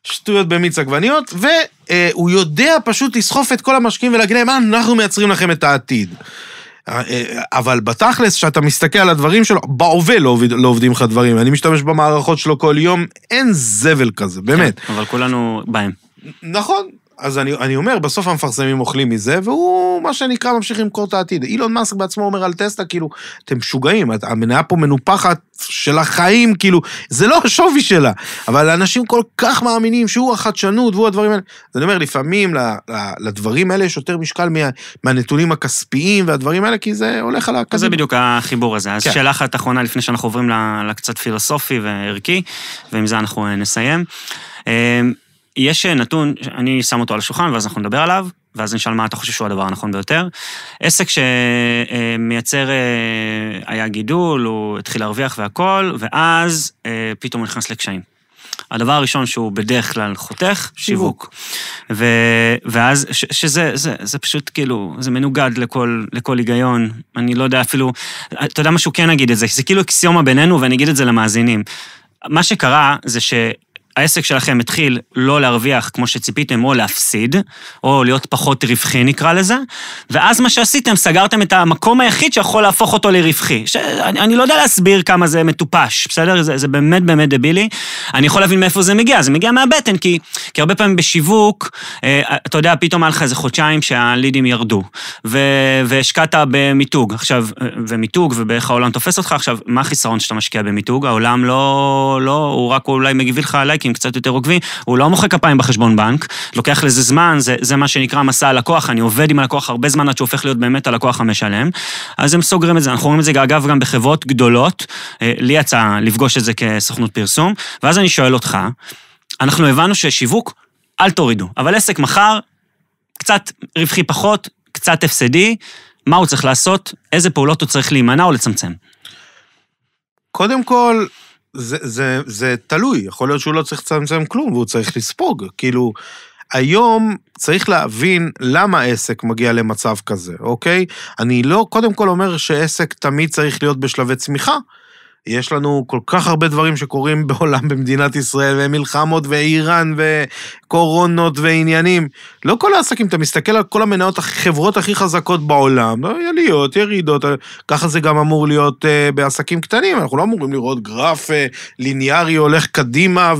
שטויות במיץ עגבניות, והוא יודע פשוט לסחוף את כל המשקיעים ולהגיד להם, אנחנו מייצרים לכם את העתיד. אבל בתכלס, שאתה מסתכל על הדברים שלו, בהווה לא עובדים לך דברים, אני משתמש במערכות שלו כל יום, אין זבל כזה, באמת. אבל כולנו בהם. נכון. אז אני אומר, בסוף המפרסמים אוכלים מזה, והוא, מה שנקרא, ממשיך למכור את העתיד. אילון מאסק בעצמו אומר על טסלה, כאילו, אתם משוגעים, המניה פה מנופחת של החיים, כאילו, זה לא השווי שלה, אבל האנשים כל כך מאמינים שהוא החדשנות, והוא הדברים האלה. אז אני אומר, לפעמים לדברים האלה יש יותר משקל מהנתונים הכספיים והדברים האלה, כי זה הולך על הכספים. זה בדיוק החיבור הזה. אז שאלה אחת אחרונה, לפני שאנחנו עוברים לקצת פילוסופי וערכי, ועם זה אנחנו נסיים. יש נתון, אני שם אותו על השולחן, ואז אנחנו נדבר עליו, ואז נשאל מה אתה חושב שהוא הדבר הנכון ביותר. עסק שמייצר, היה גידול, הוא התחיל להרוויח והכל, ואז פתאום הוא נכנס לקשיים. הדבר הראשון שהוא בדרך כלל חותך, שיווק. ואז, שזה פשוט כאילו, זה מנוגד לכל היגיון. אני לא יודע אפילו, אתה יודע משהו כן אגיד את זה, זה כאילו אקסיומה בינינו, ואני אגיד את זה למאזינים. מה שקרה זה העסק שלכם התחיל לא להרוויח כמו שציפיתם, או להפסיד, או להיות פחות רווחי נקרא לזה, ואז מה שעשיתם, סגרתם את המקום היחיד שיכול להפוך אותו לרווחי. אני לא יודע להסביר כמה זה מטופש, בסדר? זה באמת באמת דבילי. אני יכול להבין מאיפה זה מגיע, זה מגיע מהבטן, כי הרבה פעמים בשיווק, אתה יודע, פתאום היה לך איזה חודשיים שהלידים ירדו, והשקעת במיתוג, עכשיו, ומיתוג, ובאיך העולם תופס אותך, עכשיו, מה החיסרון שאתה משקיע במיתוג? העולם לא, הוא רק אולי מגיב לך לייקים קצת יותר עוקבי, הוא לא מוחא כפיים בחשבון בנק, לוקח לזה זמן, זה מה שנקרא מסע הלקוח, אני עובד עם הלקוח הרבה זמן עד שהוא הופך להיות באמת הלקוח המשלם, אז הם סוגרים את זה, אנחנו רואים את זה אגב גם בחברות גדולות, לי יצא לפגוש את זה כסוכנות פרסום, ואז אני שואל אותך, אנחנו הבנו ששיווק, אל תורידו, אבל עסק מחר, קצת רווחי פחות, קצת הפסדי, מה הוא צריך לעשות, איזה פעולות הוא צריך להימנע או לצמצם? קודם כל, זה תלוי, יכול להיות שהוא לא צריך לצמצם כלום, והוא צריך לספוג, כאילו, היום צריך להבין למה עסק מגיע למצב כזה, אוקיי? אני לא קודם כל אומר שעסק תמיד צריך להיות בשלבי צמיחה, יש לנו כל כך הרבה דברים שקורים בעולם במדינת ישראל, ומלחמות ואיראן וקורונות ועניינים. לא כל העסקים, אתה מסתכל על כל המניות, החברות הכי חזקות בעולם, עליות, ירידות, ככה זה גם אמור להיות בעסקים קטנים, אנחנו לא אמורים לראות גרף ליניארי הולך קדימה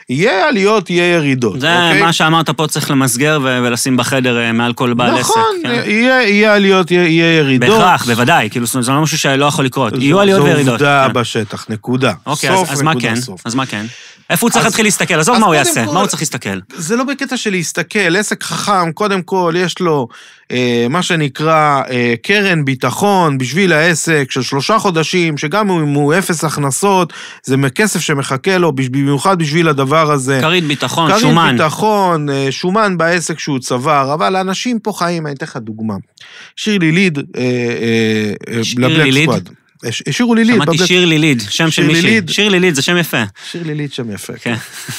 יהיה עליות, יהיה ירידות. זה מה שאמרת פה, צריך למסגר ולשים בחדר מעל כל בעל עסק. נכון, יהיה עליות, יהיה ירידות. בהכרח, בוודאי, כאילו זה לא משהו שלא יכול לקרות. יהיו עליות וירידות. זו עובדה בשטח, נקודה. אוקיי, אז מה כן? איפה הוא צריך להתחיל להסתכל? עזוב מה הוא יעשה, מה הוא צריך להסתכל? זה לא בקטע של להסתכל, עסק חכם, קודם כל יש לו מה שנקרא קרן ביטחון בשביל העסק של 3 חודשים, שגם אם הוא 0 הכנסות, זה כסף שמחכה לו, במיוחד בשביל הדבר הזה. כרית ביטחון, שומן. כרית ביטחון, שומן בעסק שהוא צבר, אבל האנשים פה חיים, אני אתן לך דוגמה. שירלי ליד, לבלק סקוואד. שירלי ליד. שמעתי שירלי ליד, שם של מישהי. שירלי ליד זה שם יפה. שירלי ליד שם יפה, כן.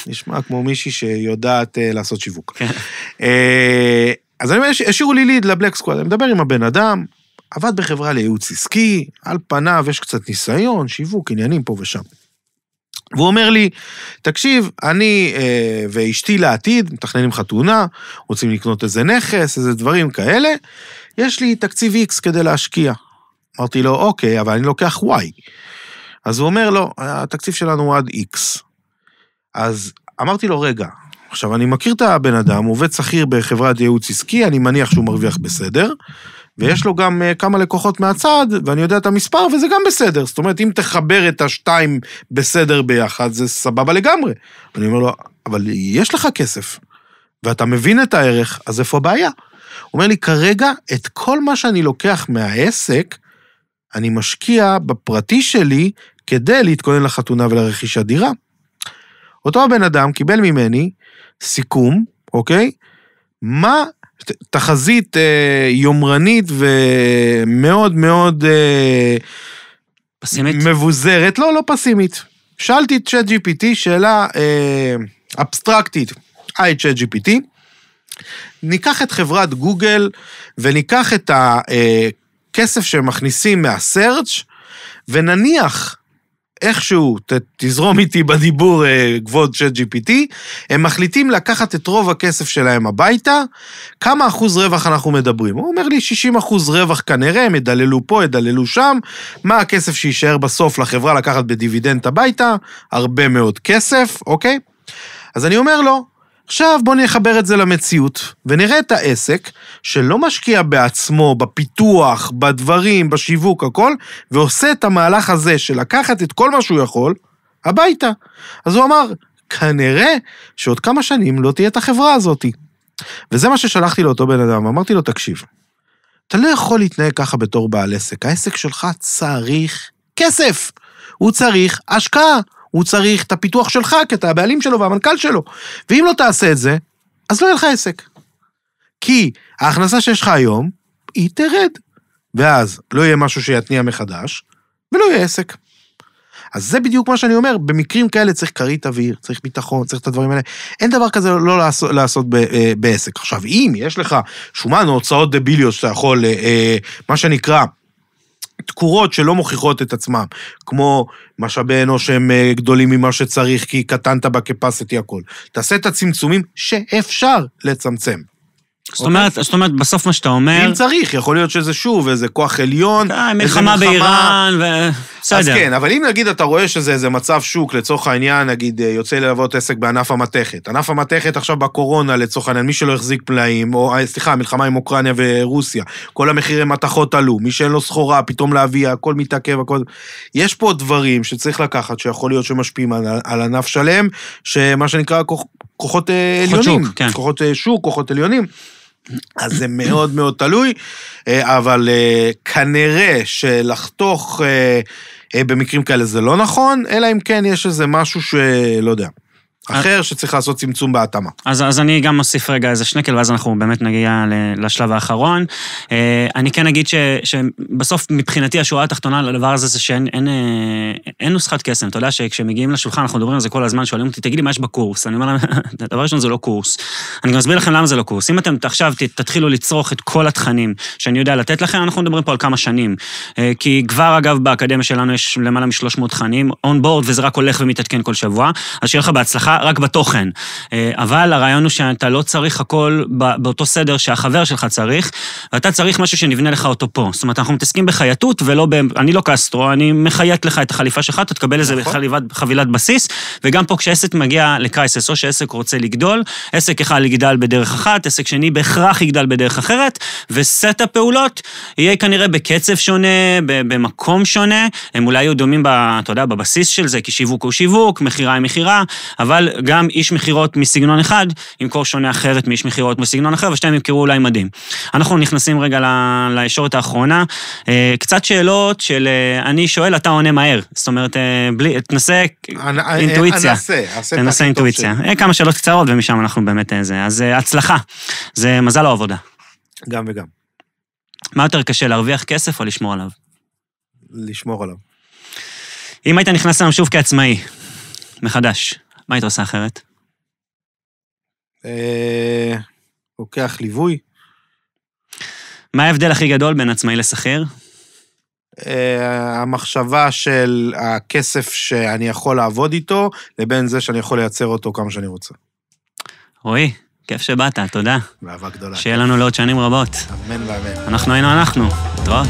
נשמע כמו מישהי שיודעת לעשות שיווק. אז אני אומר, שירלי ליד לבלק סקוואד, אני מדבר עם הבן אדם, עבד בחברה לייעוץ עסקי, על פניו יש קצת ניסיון, שיווק, עניינים פה ושם. והוא אומר לי, תקשיב, אני ואשתי לעתיד, מתכננים חתונה, רוצים לקנות איזה נכס, איזה דברים כאלה, יש לי תקציב X כדי להשקיע. אמרתי לו, אוקיי, אבל אני לוקח Y. אז הוא אומר לו, התקציב שלנו הוא עד X. אז אמרתי לו, רגע, עכשיו אני מכיר את הבן אדם, הוא עובד שכיר בחברת ייעוץ עסקי, אני מניח שהוא מרוויח בסדר, ויש לו גם כמה לקוחות מהצד, ואני יודע את המספר, וזה גם בסדר. זאת אומרת, אם תחבר את השתיים בסדר ביחד, זה סבבה לגמרי. אני אומר לו, אבל יש לך כסף, ואתה מבין את הערך, אז איפה הבעיה? הוא אומר לי, כרגע, את כל מה שאני לוקח מהעסק, אני משקיע בפרטי שלי, כדי להתכונן לחתונה ולרכישת דירה. אותו הבן אדם קיבל ממני סיכום, אוקיי? מה תחזית יומרנית ומאוד מאוד פסימית? מבוזרת, לא פסימית. שאלתי את ChatGPT שאלה אבסטרקטית, היי ChatGPT, ניקח את חברת גוגל וניקח את הכסף שמכניסים מהסרצ' ונניח איכשהו, תזרום איתי בדיבור כבוד ChatGPT, הם מחליטים לקחת את רוב הכסף שלהם הביתה, כמה אחוז רווח אנחנו מדברים? הוא אומר לי 60% רווח כנראה, הם ידללו פה, ידללו שם, מה הכסף שישאר בסוף לחברה לקחת בדיבידנד הביתה? הרבה מאוד כסף, אוקיי? אז אני אומר לו, עכשיו בוא נחבר את זה למציאות, ונראה את העסק שלא משקיע בעצמו, בפיתוח, בדברים, בשיווק, הכל, ועושה את המהלך הזה של לקחת את כל מה שהוא יכול, הביתה. אז הוא אמר, כנראה שעוד כמה שנים לא תהיה את החברה הזאת. וזה מה ששלחתי לאותו בן אדם, אמרתי לו, תקשיב, אתה לא יכול להתנהג ככה בתור בעל עסק, העסק שלך צריך כסף, הוא צריך השקעה, הוא צריך את הפיתוח שלך, כי אתה הבעלים שלו והמנכ"ל שלו. ואם לא תעשה את זה, אז לא יהיה לך עסק. כי ההכנסה שיש לך היום, היא תרד. ואז לא יהיה משהו שיתניע מחדש, ולא יהיה עסק. אז זה בדיוק מה שאני אומר, במקרים כאלה צריך כרית אוויר, צריך ביטחון, צריך את הדברים האלה. אין דבר כזה לא לעשות בעסק. עכשיו, אם יש לך שומן או הוצאות דביליות שאתה יכול, מה שנקרא, תקורות שלא מוכיחות את עצמם, כמו משאבי אנוש שהם גדולים ממה שצריך, כי קטנת בקפסיטי הכל. תעשה את הצמצומים שאפשר לצמצם. זאת אומרת, בסוף מה שאתה אומר... אם צריך, יכול להיות שזה שוב, איזה כוח עליון, מלחמה באיראן, בסדר. אז כן, אבל אם נגיד אתה רואה שזה איזה מצב שוק, לצורך העניין, נגיד, יוצא ללוות עסק בענף המתכת. ענף המתכת עכשיו בקורונה, לצורך העניין, מי שלא החזיק פלאים, או, סליחה, מלחמה עם אוקראינה ורוסיה, כל המחירי מתכות עלו, מי שאין לו סחורה, פתאום להביא, הכל מתעכב, הכל... יש פה דברים שצריך לקחת, שיכול להיות שמשפיעים על ענף שלם, שמה שנקרא כוחות עליונים. כוחות שוק, כוחות עליונים. אז זה מאוד מאוד תלוי, אבל כנראה שלחתוך במקרים כאלה זה לא נכון, אלא אם כן יש איזה משהו שלא יודע, אחר שצריך לעשות צמצום בהתאמה. אז אני גם מוסיף רגע איזה שנקל, ואז אנחנו באמת נגיע לשלב האחרון. אני כן אגיד שבסוף מבחינתי השורה התחתונה לדבר הזה זה שאין נוסחת קסם. אתה יודע שכשמגיעים לשולחן אנחנו מדברים על זה כל הזמן, שואלים אותי, תגיד לי מה יש בקורס? אני אומר להם, דבר ראשון זה לא קורס. אני גם אסביר לכם למה זה לא קורס. אם אתם עכשיו תתחילו לצרוך את כל התכנים שאני יודע לתת לכם, אנחנו מדברים פה על כמה שנים. כי כבר אגב באקדמיה שלנו יש למעלה מ-300 תכנים, on board, וזה רק הולך ומתעדכן כל שבוע. אז שיהיה לך בהצלחה. רק בתוכן. אבל הרעיון הוא שאתה לא צריך הכל באותו סדר שהחבר שלך צריך, ואתה צריך משהו שנבנה לך אותו פה. זאת אומרת, אנחנו מתעסקים בחייתות, אני לא קסטרו, אני מחייט לך את החליפה שלך, אתה תקבל איזה חבילת בסיס, וגם פה כשעסק מגיע לקרייסס, או שעסק רוצה לגדול, עסק אחד יגדל בדרך אחת, עסק שני בהכרח יגדל בדרך אחרת, וסט הפעולות יהיה כנראה בקצב שונה, במקום שונה, הם אולי יהיו דומים, אתה יודע, בבסיס של זה, כי שיווק הוא שיווק, מחירה היא מחירה, אבל גם איש מחירות מסגנון אחד, ימכור שונה אחרת מאיש מחירות מסגנון אחר, ושתיים ימכרו אולי מדהים. אנחנו נכנסים רגע לישורת האחרונה, קצת שאלות של אני שואל, אתה עונה מהר, זאת אומרת, תנסה אינטואיציה. תנסה אינטואיציה. כמה שאלות קצרות, ומשם אנחנו באמת זה. אז הצלחה, זה מזל או עבודה. גם וגם. מה יותר קשה, להרוויח כסף או לשמור עליו? לשמור עליו. אם היית נכנס להם שוב כעצמאי, מחדש, מה היית עושה אחרת? לוקח ליווי. מה ההבדל הכי גדול בין עצמאי לשכיר? המחשבה של הכסף שאני יכול לעבוד איתו, לבין זה שאני יכול לייצר אותו כמה שאני רוצה. רועי, כיף שבאת, תודה. באהבה גדולה. שיהיה לנו לעוד שנים רבות. אמן ואמן. אנחנו היינו אנחנו. להתראות.